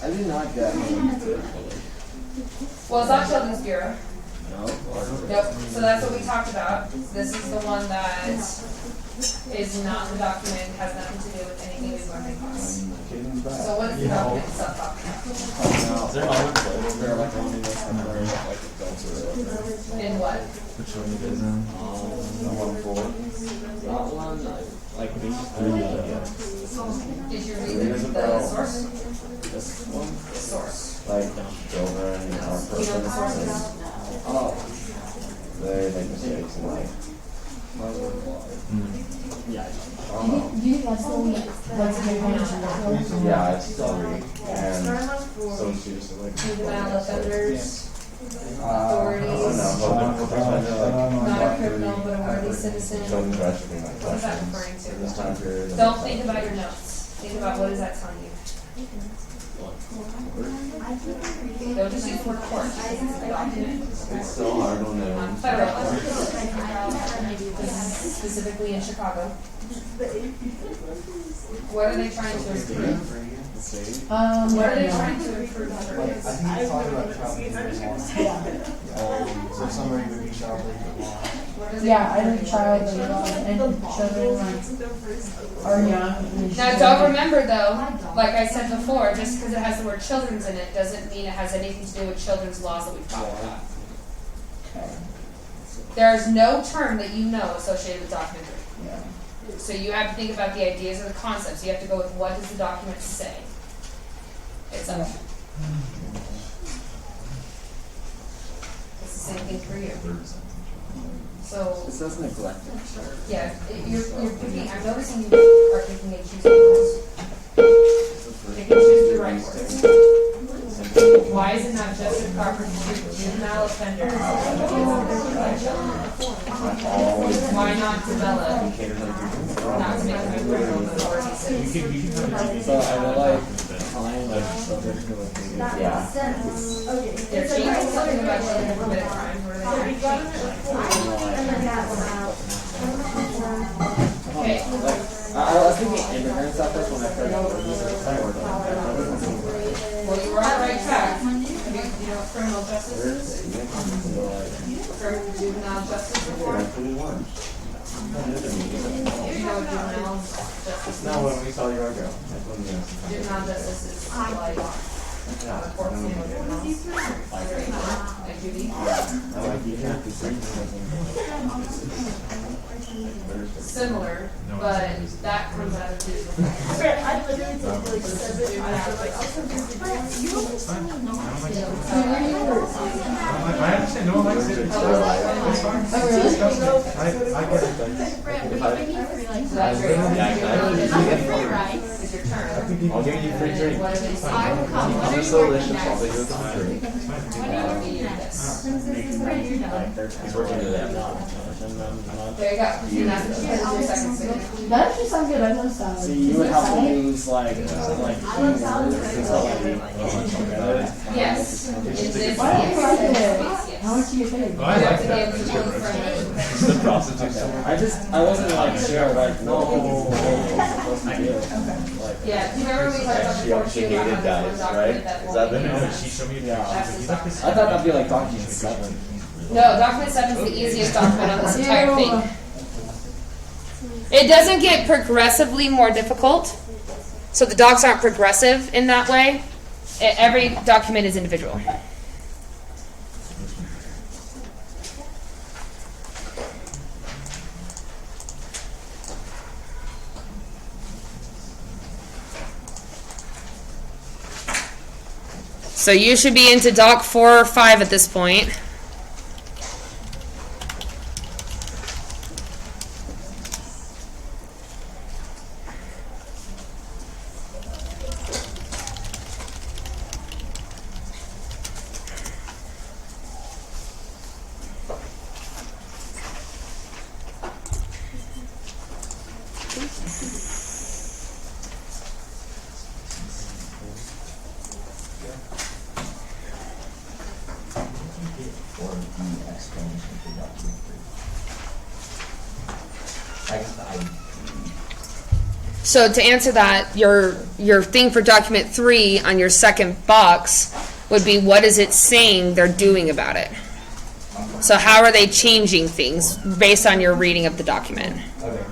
I did not get Well, it's not Children's Bureau. no. Yep. So that's what we talked about. This is the one that is not the document, has nothing to do with anything we've learned in class. So what is the document itself talking about? Is there another In what? Which one it is in? That one, like Did you read the source? this one, The source. Like children or You know what the source person, is? oh, they make mistakes in life. yeah. I don't know. Do you think that's the one that's a big one? Yeah, I still read. And so seriously, like, Juvenile offenders, I don't know, not a like, criminal, but a worthy citizen. children are actually being like What is that questions referring to? in this time period. Don't think about your notes. Think about what is that telling you. Don't just use the word court. It's a document. It's so hard on them. On federal level. Specifically in Chicago. What are they trying to improve? What are they trying to improve? I think he's talking about child labor. So somebody would be child labor law. Yeah, I think child labor and children are young. Now don't remember though, like I said before, just because it has the word children's in it doesn't mean it has anything to do with children's laws that we've talked about. There is no term that you know associated with documentary. Yeah. So you have to think about the ideas or the concepts. You have to go with what does the document say. It's up. It's the same thing for you. So It says neglected. yeah, you're picking. I'm noticing you are picking and choosing words. Pick and choose the right words. Why is it not just a proper juvenile offenders? Why not develop? Not to make them a criminal minority citizen. So I would like find like children who would be. Yeah. They're changing something about children who commit a crime. What are they trying to change? Okay. I was thinking immigrants at first when I first heard this word. Well, you were on the right track. You know what criminal justice is? Juvenile justice reform? Do you know what juvenile justice is? No, when we saw your girl. Juvenile justice is like the courts handle juveniles. Like Judy. Similar, but that comes out of juvenile. I literally took like 7 hours. Like, I'll come visit you. I understand. No one likes it. It's fine. It's disgusting. I get it. That's your turn. I'll give you a free drink. What do they say? I will come. What are It's you working delicious. at? I'll take you a free drink. When are you looking at this? He's working today. There you go. And that's your second signature. That actually sounds good. I love salad. See, you would have to Salad? use like Yes. It's this. Why do you like it? Yes. How much do you pay? Oh, I You like have to be that. able to look for it. This is the prostitute somewhere. I wasn't like sure like what was supposed to do. Like, Yeah, do you remember we talked about She before she too about hated how guys, there's one right? document that Is won't that be the No, used? she showed me a Yeah. picture. She's like, this I thought that'd be like document 7. No, document 7 is the easiest document on this entire thing. It doesn't get progressively more difficult, so the docs aren't progressive in that way. Every document is individual. So you should be into doc 4 or 5 at this point. So to answer that, your thing for document 3 on your second box would be, what is it saying they're doing about it? So how are they changing things based on your reading of the document? Okay.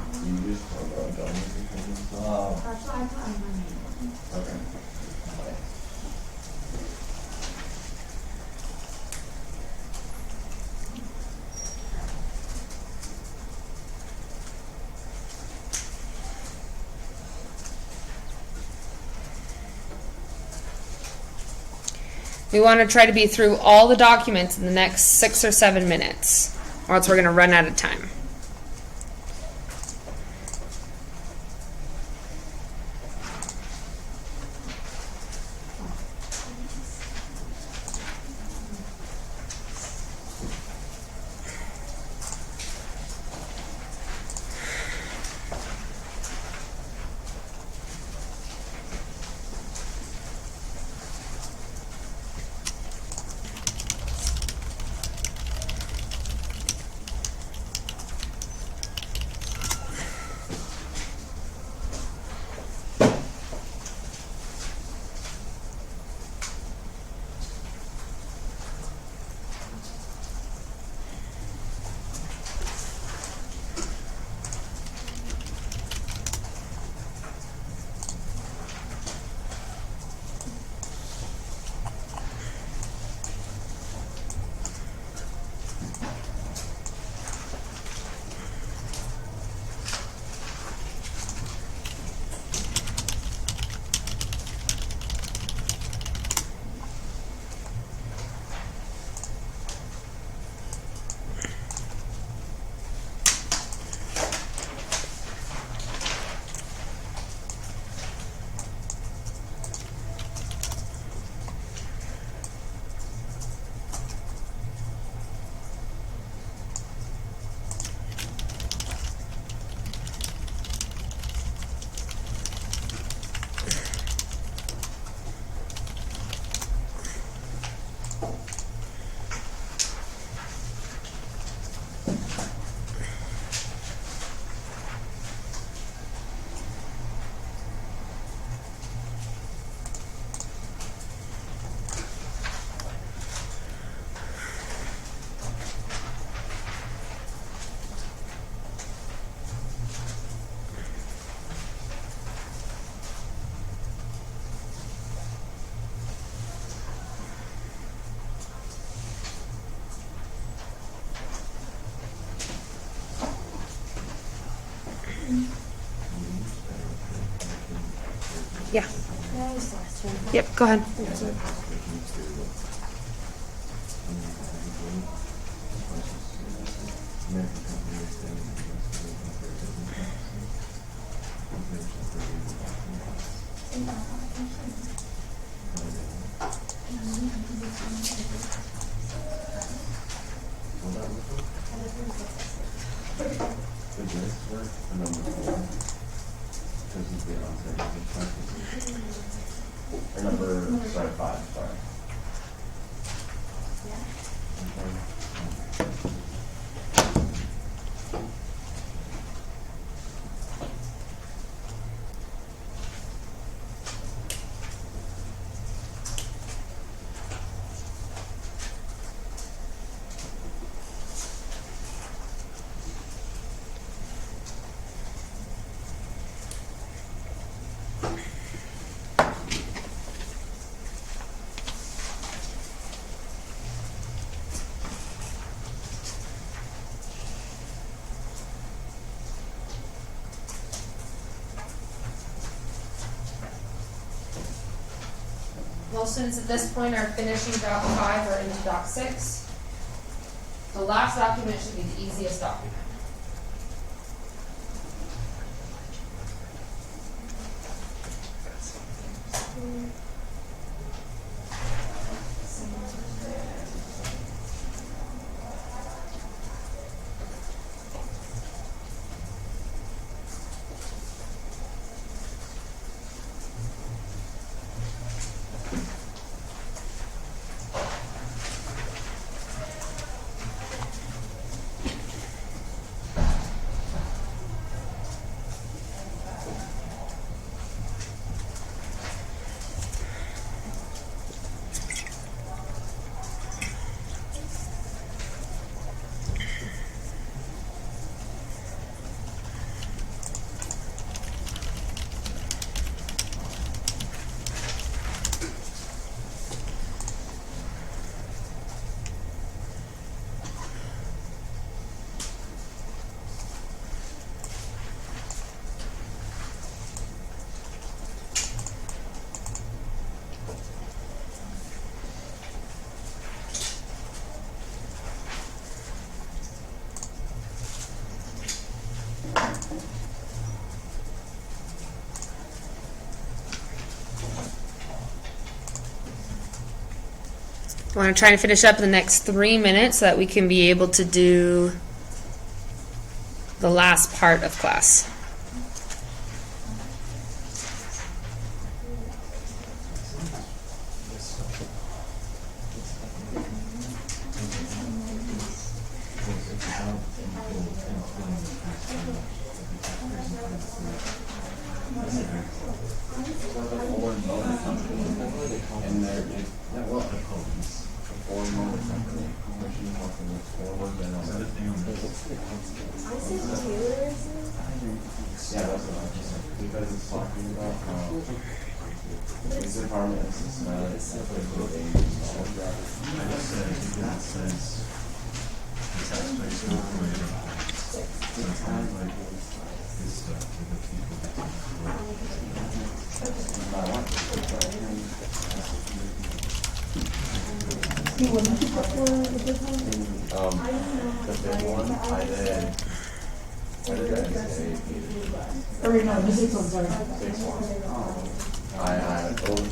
We want to try to be through all the documents in the next 6 or 7 minutes, or else we're going to run out of time. Yeah. Yep, go ahead. Did this work for number 4? Because he's the onsite. Or number, sorry, 5, sorry. Most students at this point are finishing Doc 5 or into Doc 6. The last document should be the easiest document. I want to try to finish up in the next 3 minutes so that we can be able to do the last part of class. The big one, I did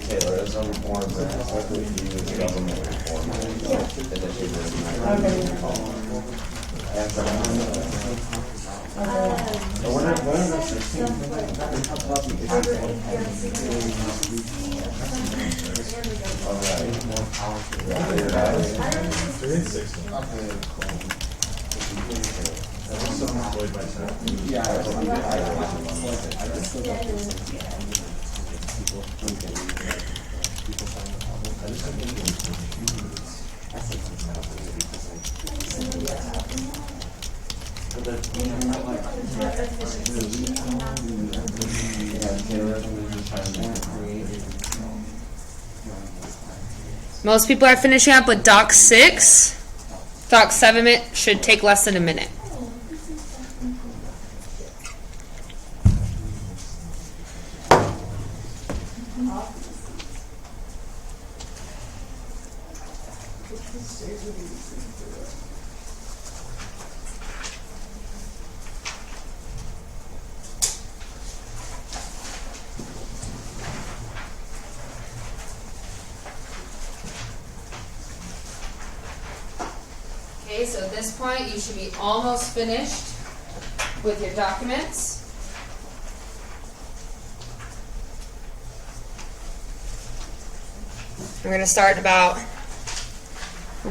Taylor, it was on reform, but I started to use government reform. Most people are finishing up with Doc 6. Doc 7 should take less than a minute. Okay, so at this point, you should be almost finished with your documents. We're going to start in about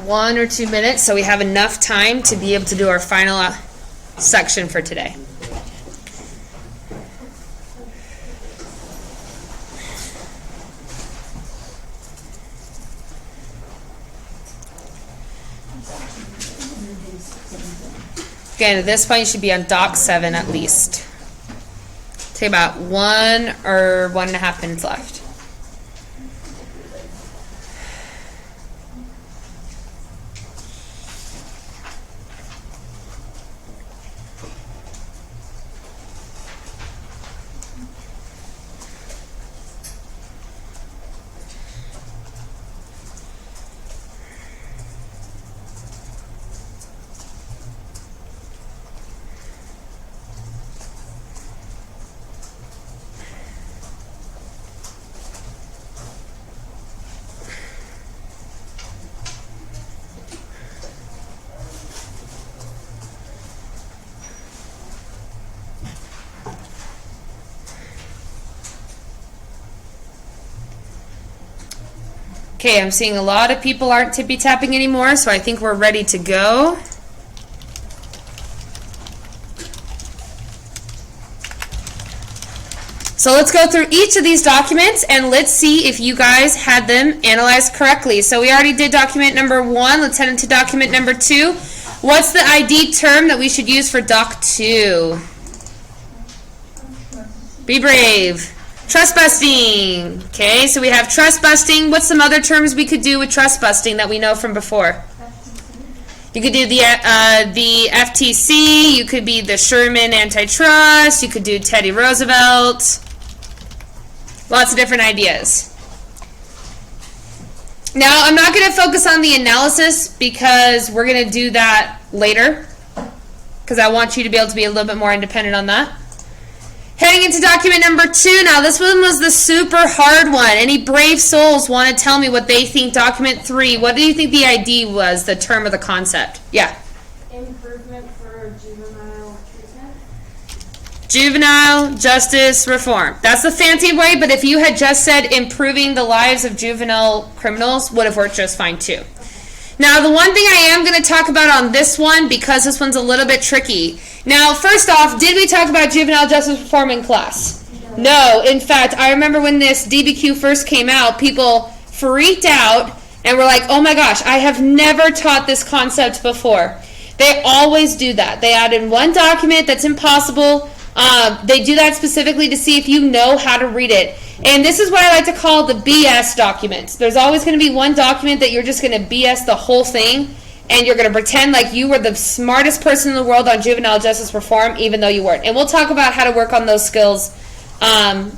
1 or 2 minutes, so we have enough time to be able to do our final section for today. Again, at this point, you should be on Doc 7 at least. Take about 1 or 1.5 minutes left. Okay, I'm seeing a lot of people aren't tippy tapping anymore, so I think we're ready to go. So let's go through each of these documents and let's see if you guys had them analyzed correctly. So we already did document number 1. Let's head into document number 2. What's the ID term that we should use for Doc 2? Be brave. Trust busting. Okay, so we have trust busting. What's some other terms we could do with trust busting that we know from before? You could do the FTC. You could be the Sherman antitrust. You could do Teddy Roosevelt. Lots of different ideas. Now, I'm not going to focus on the analysis because we're going to do that later because I want you to be able to be a little bit more independent on that. Heading into document number 2. Now, this one was the super hard one. Any brave souls want to tell me what they think document 3, what do you think the ID was, the term or the concept? Yeah. Improvement for juvenile treatment. Juvenile justice reform. That's the fancy way, but if you had just said improving the lives of juvenile criminals, would have worked just fine too. Now, the one thing I am going to talk about on this one, because this one's a little bit tricky. Now, first off, did we talk about juvenile justice reform in class? No. In fact, I remember when this DBQ first came out, people freaked out and were like, oh my gosh, I have never taught this concept before. They always do that. They add in one document that's impossible. They do that specifically to see if you know how to read it. And this is what I like to call the BS documents. There's always going to be one document that you're just going to BS the whole thing, and you're going to pretend like you were the smartest person in the world on juvenile justice reform, even though you weren't. And we'll talk about how to work on those skills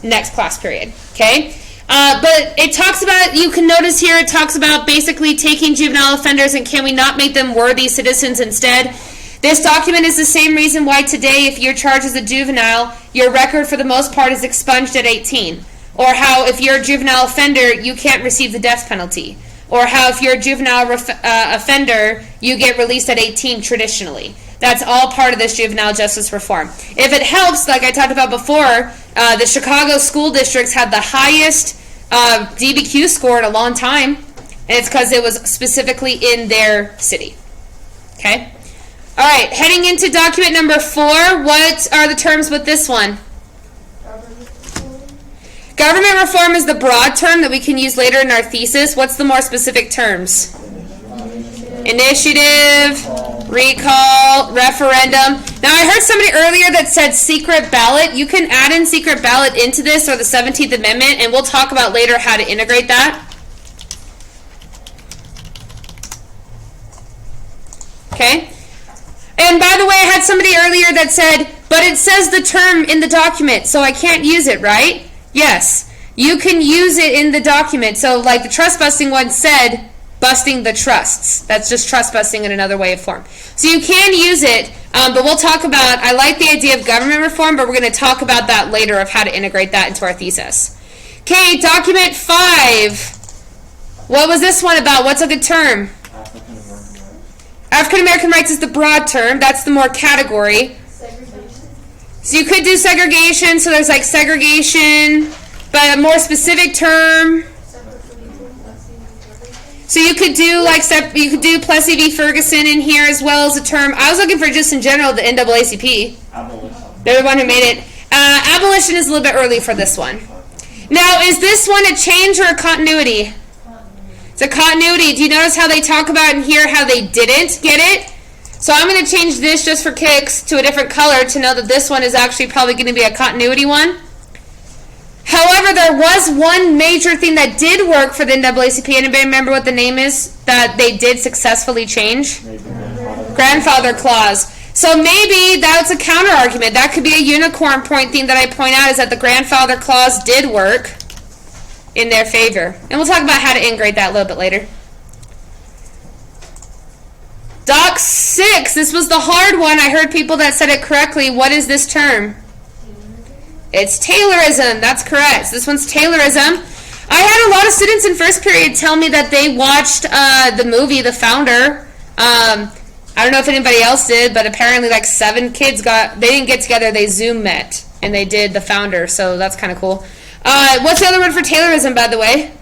next class period. Okay? But it talks about, you can notice here, it talks about basically taking juvenile offenders and can we not make them worthy citizens instead? This document is the same reason why today, if you're charged as a juvenile, your record for the most part is expunged at 18. Or how if you're a juvenile offender, you can't receive the death penalty. Or how if you're a juvenile offender, you get released at 18 traditionally. That's all part of this juvenile justice reform. If it helps, like I talked about before, the Chicago school districts had the highest DBQ score in a long time, and it's because it was specifically in their city. Okay? All right, heading into document number 4, what are the terms with this one? Government reform is the broad term that we can use later in our thesis. What's the more specific terms? Initiative, recall, referendum. Now, I heard somebody earlier that said secret ballot. You can add in secret ballot into this or the 17th Amendment, and we'll talk about later how to integrate that. Okay? And by the way, I had somebody earlier that said, but it says the term in the document, so I can't use it, right? Yes, you can use it in the document. So like the trust busting one said, busting the trusts. That's just trust busting in another way of form. So you can use it, but we'll talk about, I like the idea of government reform, but we're going to talk about that later of how to integrate that into our thesis. Okay, document 5. What was this one about? What's a good term? African American rights is the broad term. That's the more category. Segregation. So you could do segregation. So there's like segregation, but a more specific term. So you could do like you could do Plessy v. Ferguson in here as well as a term. I was looking for just in general the NAACP. Abolition. They're the one who made it. Abolition is a little bit early for this one. Now, is this one a change or a continuity? It's a continuity. Do you notice how they talk about in here how they didn't get it? So I'm going to change this just for kicks to a different color to know that this one is actually probably going to be a continuity one. However, there was one major thing that did work for the NAACP. Anybody remember what the name is that they did successfully change? Grandfather clause. So maybe that's a counter argument. That could be a unicorn point thing that I point out is that the grandfather clause did work in their favor. And we'll talk about how to integrate that a little bit later. Doc 6. This was the hard one. I heard people that said it correctly. What is this term? It's Taylorism. That's correct. This one's Taylorism. I had a lot of students in first period tell me that they watched the movie The Founder. I don't know if anybody else did, but apparently like 7 kids they didn't get together, they Zoom met, and they did The Founder, so that's kind of cool. What's the other word for Taylorism, by the way?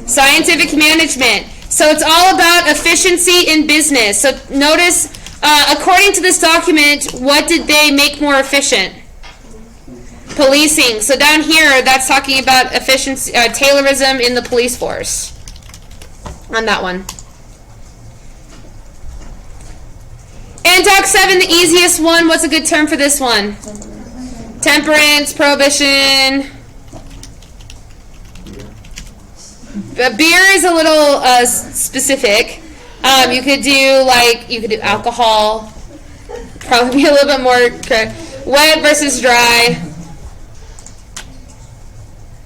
Scientific management. So it's all about efficiency in business. So notice, according to this document, what did they make more efficient? Policing. So down here, that's talking about efficiency, Taylorism in the police force. On that one. And Doc 7, the easiest one. What's a good term for this one? Temperance, prohibition. Beer is a little specific. You could do alcohol. Probably be a little bit more wet versus dry.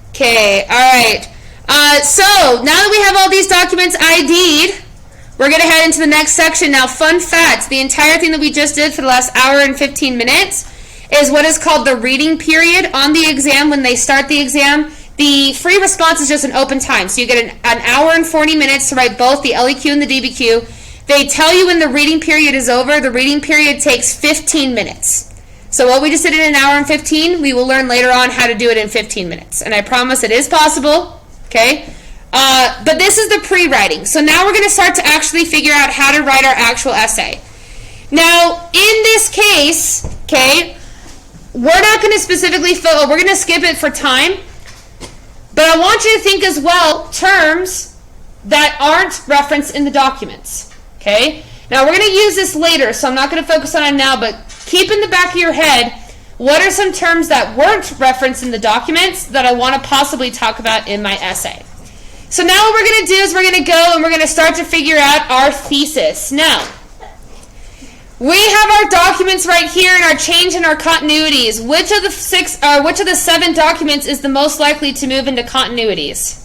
Okay, all right. So now that we have all these documents ID'd, we're going to head into the next section. Now, fun fact, the entire thing that we just did for the last hour and 15 minutes is what is called the reading period on the exam. When they start the exam, the free response is just an open time. So you get an hour and 40 minutes to write both the LEQ and the DBQ. They tell you when the reading period is over. The reading period takes 15 minutes. So what we just did in an hour and 15, we will learn later on how to do it in 15 minutes. And I promise it is possible, okay? But this is the pre-writing. So now we're going to start to actually figure out how to write our actual essay. Now, in this case, okay, we're not going to specifically we're going to skip it for time. But I want you to think as well terms that aren't referenced in the documents, okay? Now, we're going to use this later, so I'm not going to focus on it now, but keep in the back of your head, what are some terms that weren't referenced in the documents that I want to possibly talk about in my essay? So now what we're going to do is we're going to go and we're going to start to figure out our thesis. Now, we have our documents right here and our change and our continuities. Which of the 7 documents is the most likely to move into continuities?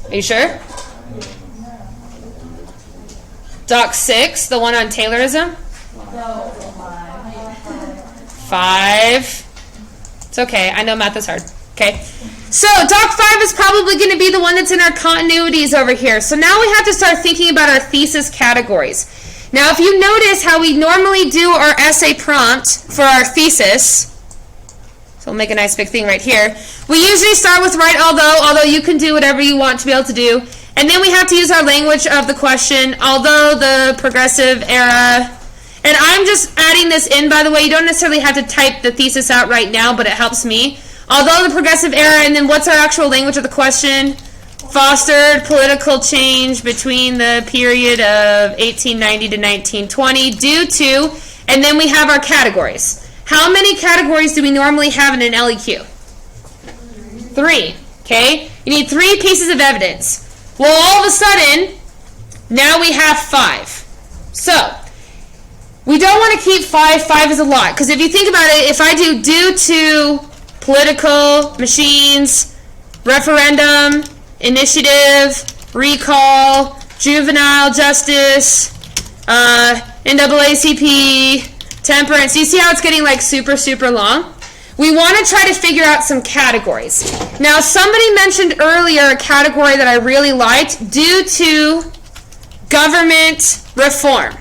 Are you sure? Doc 6, the one on Taylorism? 5. It's okay. I know math is hard. Okay. So Doc 5 is probably going to be the one that's in our continuities over here. So now we have to start thinking about our thesis categories. Now, if you notice how we normally do our essay prompt for our thesis, so we'll make a nice big thing right here. We usually start with write although you can do whatever you want to be able to do. And then we have to use our language of the question, although the progressive era. And I'm just adding this in, by the way. You don't necessarily have to type the thesis out right now, but it helps me. Although the progressive era, and then what's our actual language of the question? Fostered political change between the period of 1890 to 1920 due to, and then we have our categories. How many categories do we normally have in an LEQ? 3, okay? You need 3 pieces of evidence. Well, all of a sudden, now we have 5. So, we don't want to keep 5. 5 is a lot. Because if you think about it, if I do due to political, machines, referendum, initiative, recall, juvenile justice, NAACP, temperance. You see how it's getting like super, super long? We want to try to figure out some categories. Now, somebody mentioned earlier a category that I really liked, due to government reform.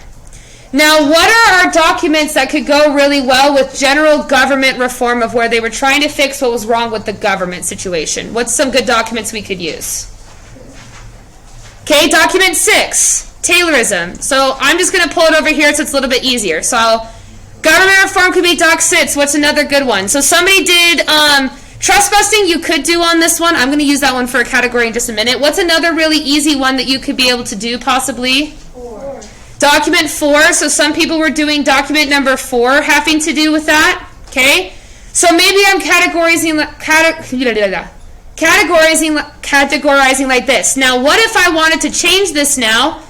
Now, what are our documents that could go really well with general government reform of where they were trying to fix what was wrong with the government situation? What's some good documents we could use? Okay, document 6, Taylorism. So I'm just going to pull it over here so it's a little bit easier. So government reform could be doc 6. What's another good one? So somebody did trust busting you could do on this one. I'm going to use that one for a category in just a minute. What's another really easy one that you could be able to do possibly? 4. Document 4, so some people were doing document number 4 having to do with that, okay? So maybe I'm categorizing like this. Now, what if I wanted to change this now,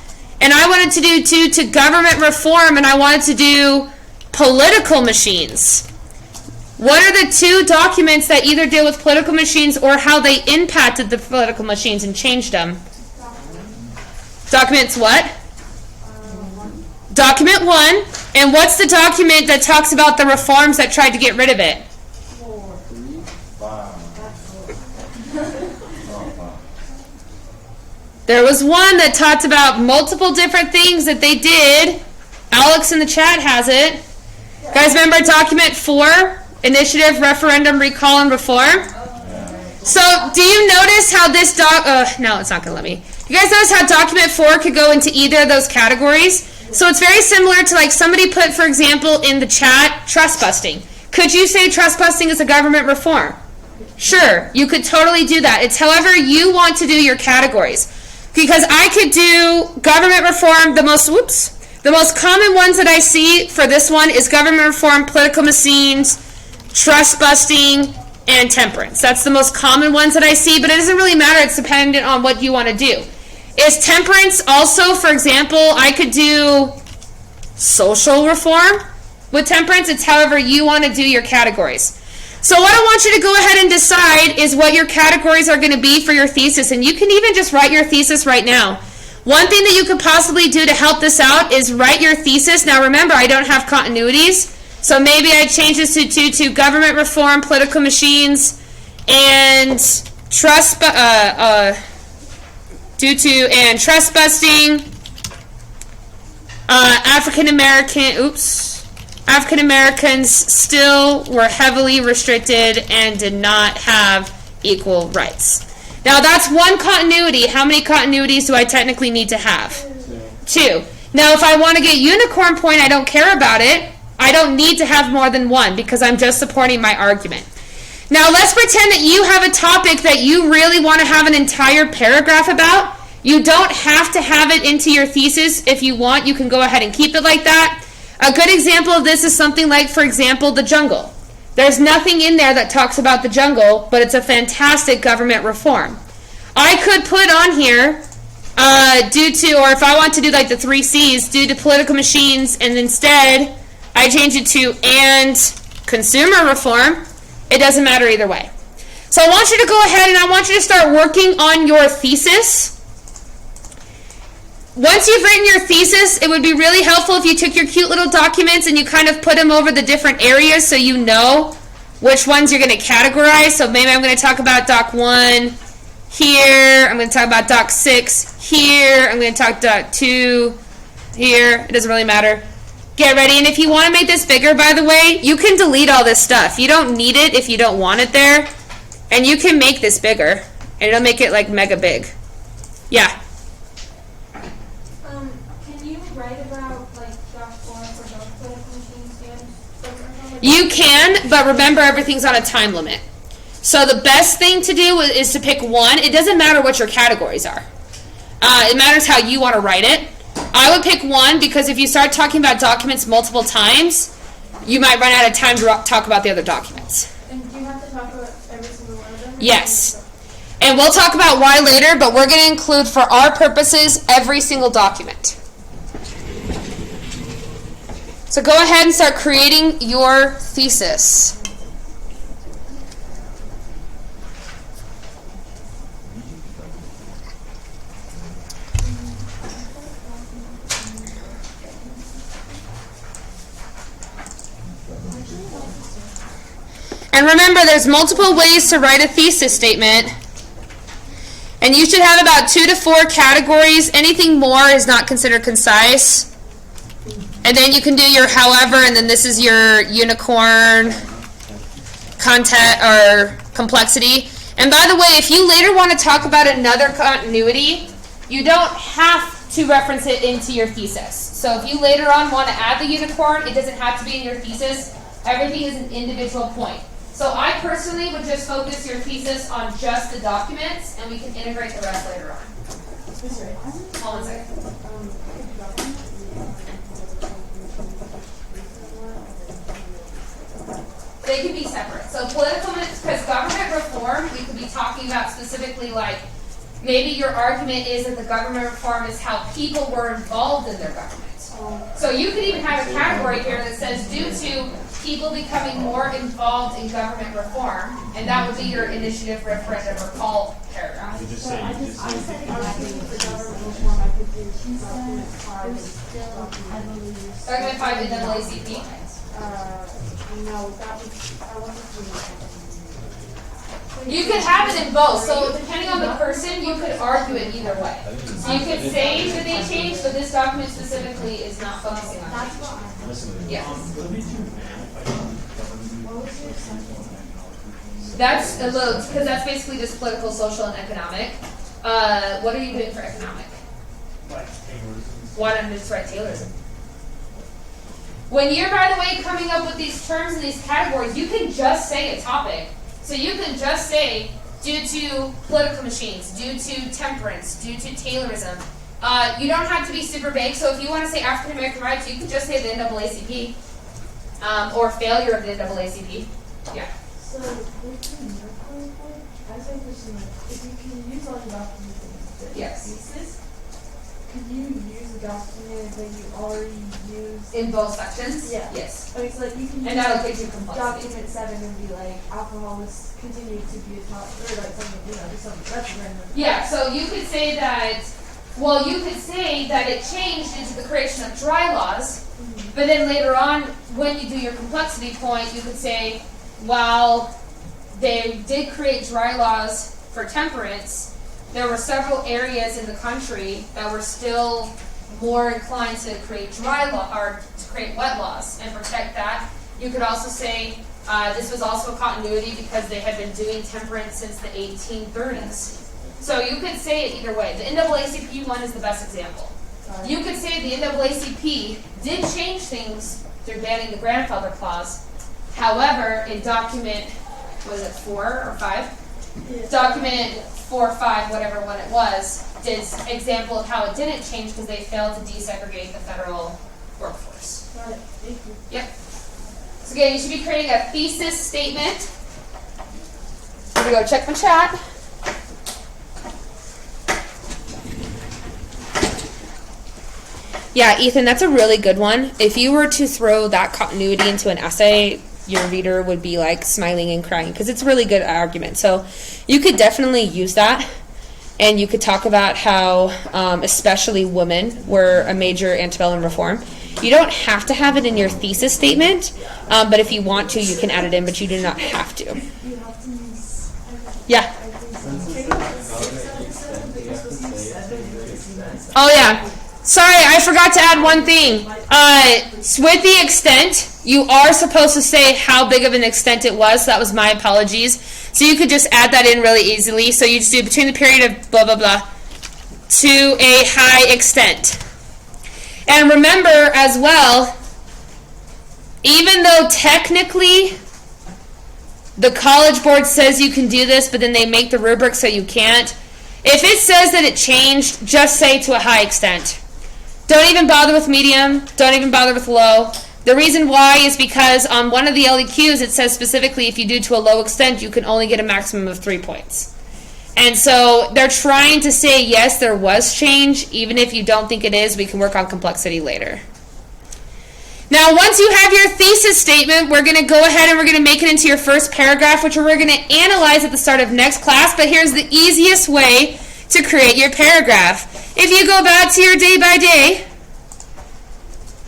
and I wanted to do to government reform, and I wanted to do political machines? What are the 2 documents that either deal with political machines or how they impacted the political machines and changed them? Documents what? Document 1, and what's the document that talks about the reforms that tried to get rid of it? 5. There was one that talked about multiple different things that they did. Alex in the chat has it. Guys, remember document 4, initiative, referendum, recall, and reform? So, do you notice how this no, it's not going to let me. You guys notice how document 4 could go into either of those categories? So it's very similar to like somebody put, for example, in the chat, trust busting. Could you say trust busting is a government reform? Sure, you could totally do that. It's however you want to do your categories. Because I could do government reform, the most common ones that I see for this one is government reform, political machines, trust busting, and temperance. That's the most common ones that I see, but it doesn't really matter. It's dependent on what you want to do. Is temperance also, for example, I could do social reform with temperance. It's however you want to do your categories. So what I want you to go ahead and decide is what your categories are going to be for your thesis, and you can even just write your thesis right now. One thing that you could possibly do to help this out is write your thesis. Now remember, I don't have continuities, so maybe I change this to government reform, political machines, and trust busting, African Americans still were heavily restricted and did not have equal rights. Now that's one continuity. How many continuities do I technically need to have? 2. Now if I want to get unicorn point, I don't care about it. I don't need to have more than 1 because I'm just supporting my argument. Now let's pretend that you have a topic that you really want to have an entire paragraph about. You don't have to have it into your thesis. If you want, you can go ahead and keep it like that. A good example of this is something like, for example, the jungle. There's nothing in there that talks about the jungle, but it's a fantastic government reform. I could put on here, or if I want to do like the 3 C's, due to political machines, and instead I change it to and consumer reform. It doesn't matter either way. So I want you to go ahead and I want you to start working on your thesis. Once you've written your thesis, it would be really helpful if you took your cute little documents and you kind of put them over the different areas so you know which ones you're going to categorize. So maybe I'm going to talk about Doc 1 here. I'm going to talk about Doc 6 here. I'm going to talk Doc 2 here. It doesn't really matter. Get ready. And if you want to make this bigger, by the way, you can delete all this stuff. You don't need it if you don't want it there. And you can make this bigger. And it'll make it like mega big. Yeah. You can, but remember everything's on a time limit. So the best thing to do is to pick one. It doesn't matter what your categories are. It matters how you want to write it. I would pick one because if you start talking about documents multiple times, you might run out of time to talk about the other documents. And do you have to talk about every single one of them? Yes. And we'll talk about why later, but we're going to include for our purposes every single document. So go ahead and start creating your thesis. And remember, there's multiple ways to write a thesis statement. And you should have about 2 to 4 categories. Anything more is not considered concise. And then you can do your however, and then this is your unicorn content or complexity. And by the way, if you later want to talk about another continuity, you don't have to reference it into your thesis. So if you later on want to add the unicorn, it doesn't have to be in your thesis. Everything is an individual point. So I personally would just focus your thesis on just the documents, and we can integrate the rest later on. Hold on a second. They can be separate. So political, because government reform, we could be talking about specifically like, maybe your argument is that the government reform is how people were involved in their government. So you could even have a category here that says due to people becoming more involved in government reform, and that would be your initiative, referendum, or call paragraph. You just So say, I you just said say. arguing for government reform, I could do document 5. Document 5 in NAACP. No, that was, I wasn't doing You could have it in both. So depending on the person, you could argue it either way. So you could say that they changed, but this document specifically is not focusing on That's change. what Yes. what was your second? That's a little, because that's basically just political, social, and economic. What are you doing for economic? Why don't you just write Taylorism? When you're, by the way, coming up with these terms and these categories, you can just say a topic. So you can just say, due to political machines, due to temperance, due to Taylorism. You don't have to be super vague. So if you want to say African American rights, you can just say the NAACP, or failure of the NAACP. Yeah. So, I think if you can use all the documents in the Yes. thesis, could you use a document that you already used? In both sections? Yeah. Yes. I mean, so like you can And use that'll get you complexity. document 7 and be like, alcohol was continued to be a top, or like something, just something, that's random. Yeah, so you could say that, well, you could say that it changed into the creation of dry laws, but then later on, when you do your complexity point, you could say, while they did create dry laws for temperance, there were several areas in the country that were still more inclined to create dry law or to create wet laws and protect that. You could also say this was also a continuity because they had been doing temperance since the 1830s. So you could say it either way. The NAACP one is the best example. You could say the NAACP did change things through banning the grandfather clause. However, in document, was it 4 or 5? Yeah. Document 4 or 5, whatever one it was, did an example of how it didn't change because they failed to desegregate the federal workforce. Got it. Thank you. Yep. So again, you should be creating a thesis statement. I'm going to go check my chat. Yeah, Ethan, that's a really good one. If you were to throw that continuity into an essay, your reader would be like smiling and crying because it's a really good argument. So you could definitely use that, and you could talk about how especially women were a major antebellum reform. You don't have to have it in your thesis statement, but if you want to, you can add it in, but you do not have to. You have to use. Yeah. Oh, yeah. Sorry, I forgot to add one thing. With the extent, you are supposed to say how big of an extent it was. So that was my apologies. So you could just add that in really easily. So you just do between the period of blah, blah, blah to a high extent. And remember as well, even though technically the College Board says you can do this, but then they make the rubric so you can't, if it says that it changed, just say to a high extent. Don't even bother with medium. Don't even bother with low. The reason why is because on one of the LEQs it says specifically if you do to a low extent, you can only get a maximum of 3 points. And so they're trying to say, yes, there was change. Even if you don't think it is, we can work on complexity later. Now, once you have your thesis statement, we're going to go ahead and we're going to make it into your first paragraph, which we're going to analyze at the start of next class. But here's the easiest way to create your paragraph. If you go back to your day by day,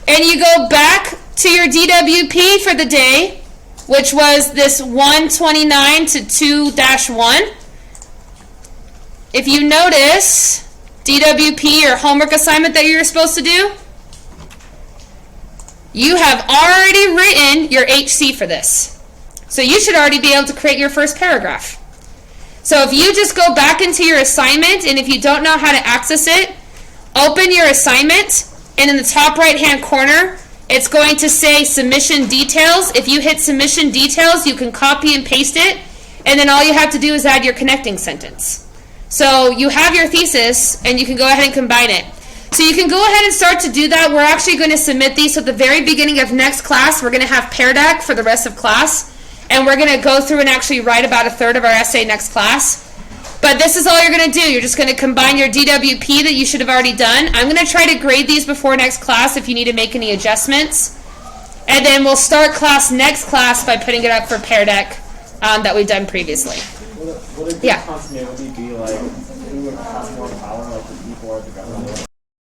and you go back to your DWP for the day, which was this 129 to 2-1, if you notice DWP or homework assignment that you're supposed to do, you have already written your HC for this. So you should already be able to create your first paragraph. So if you just go back into your assignment, and if you don't know how to access it, open your assignment, and in the top right hand corner, it's going to say submission details. If you hit submission details, you can copy and paste it, and then all you have to do is add your connecting sentence. So you have your thesis, and you can go ahead and combine it. So you can go ahead and start to do that. We're actually going to submit these. So at the very beginning of next class, we're going to have Pear Deck for the rest of class. And we're going to go through and actually write about a third of our essay next class. But this is all you're going to do. You're just going to combine your DWP that you should have already done. I'm going to try to grade these before next class if you need to make any adjustments. And then we'll start next class by putting it up for Pear Deck that we've done previously. Would a good Yeah. continuity be like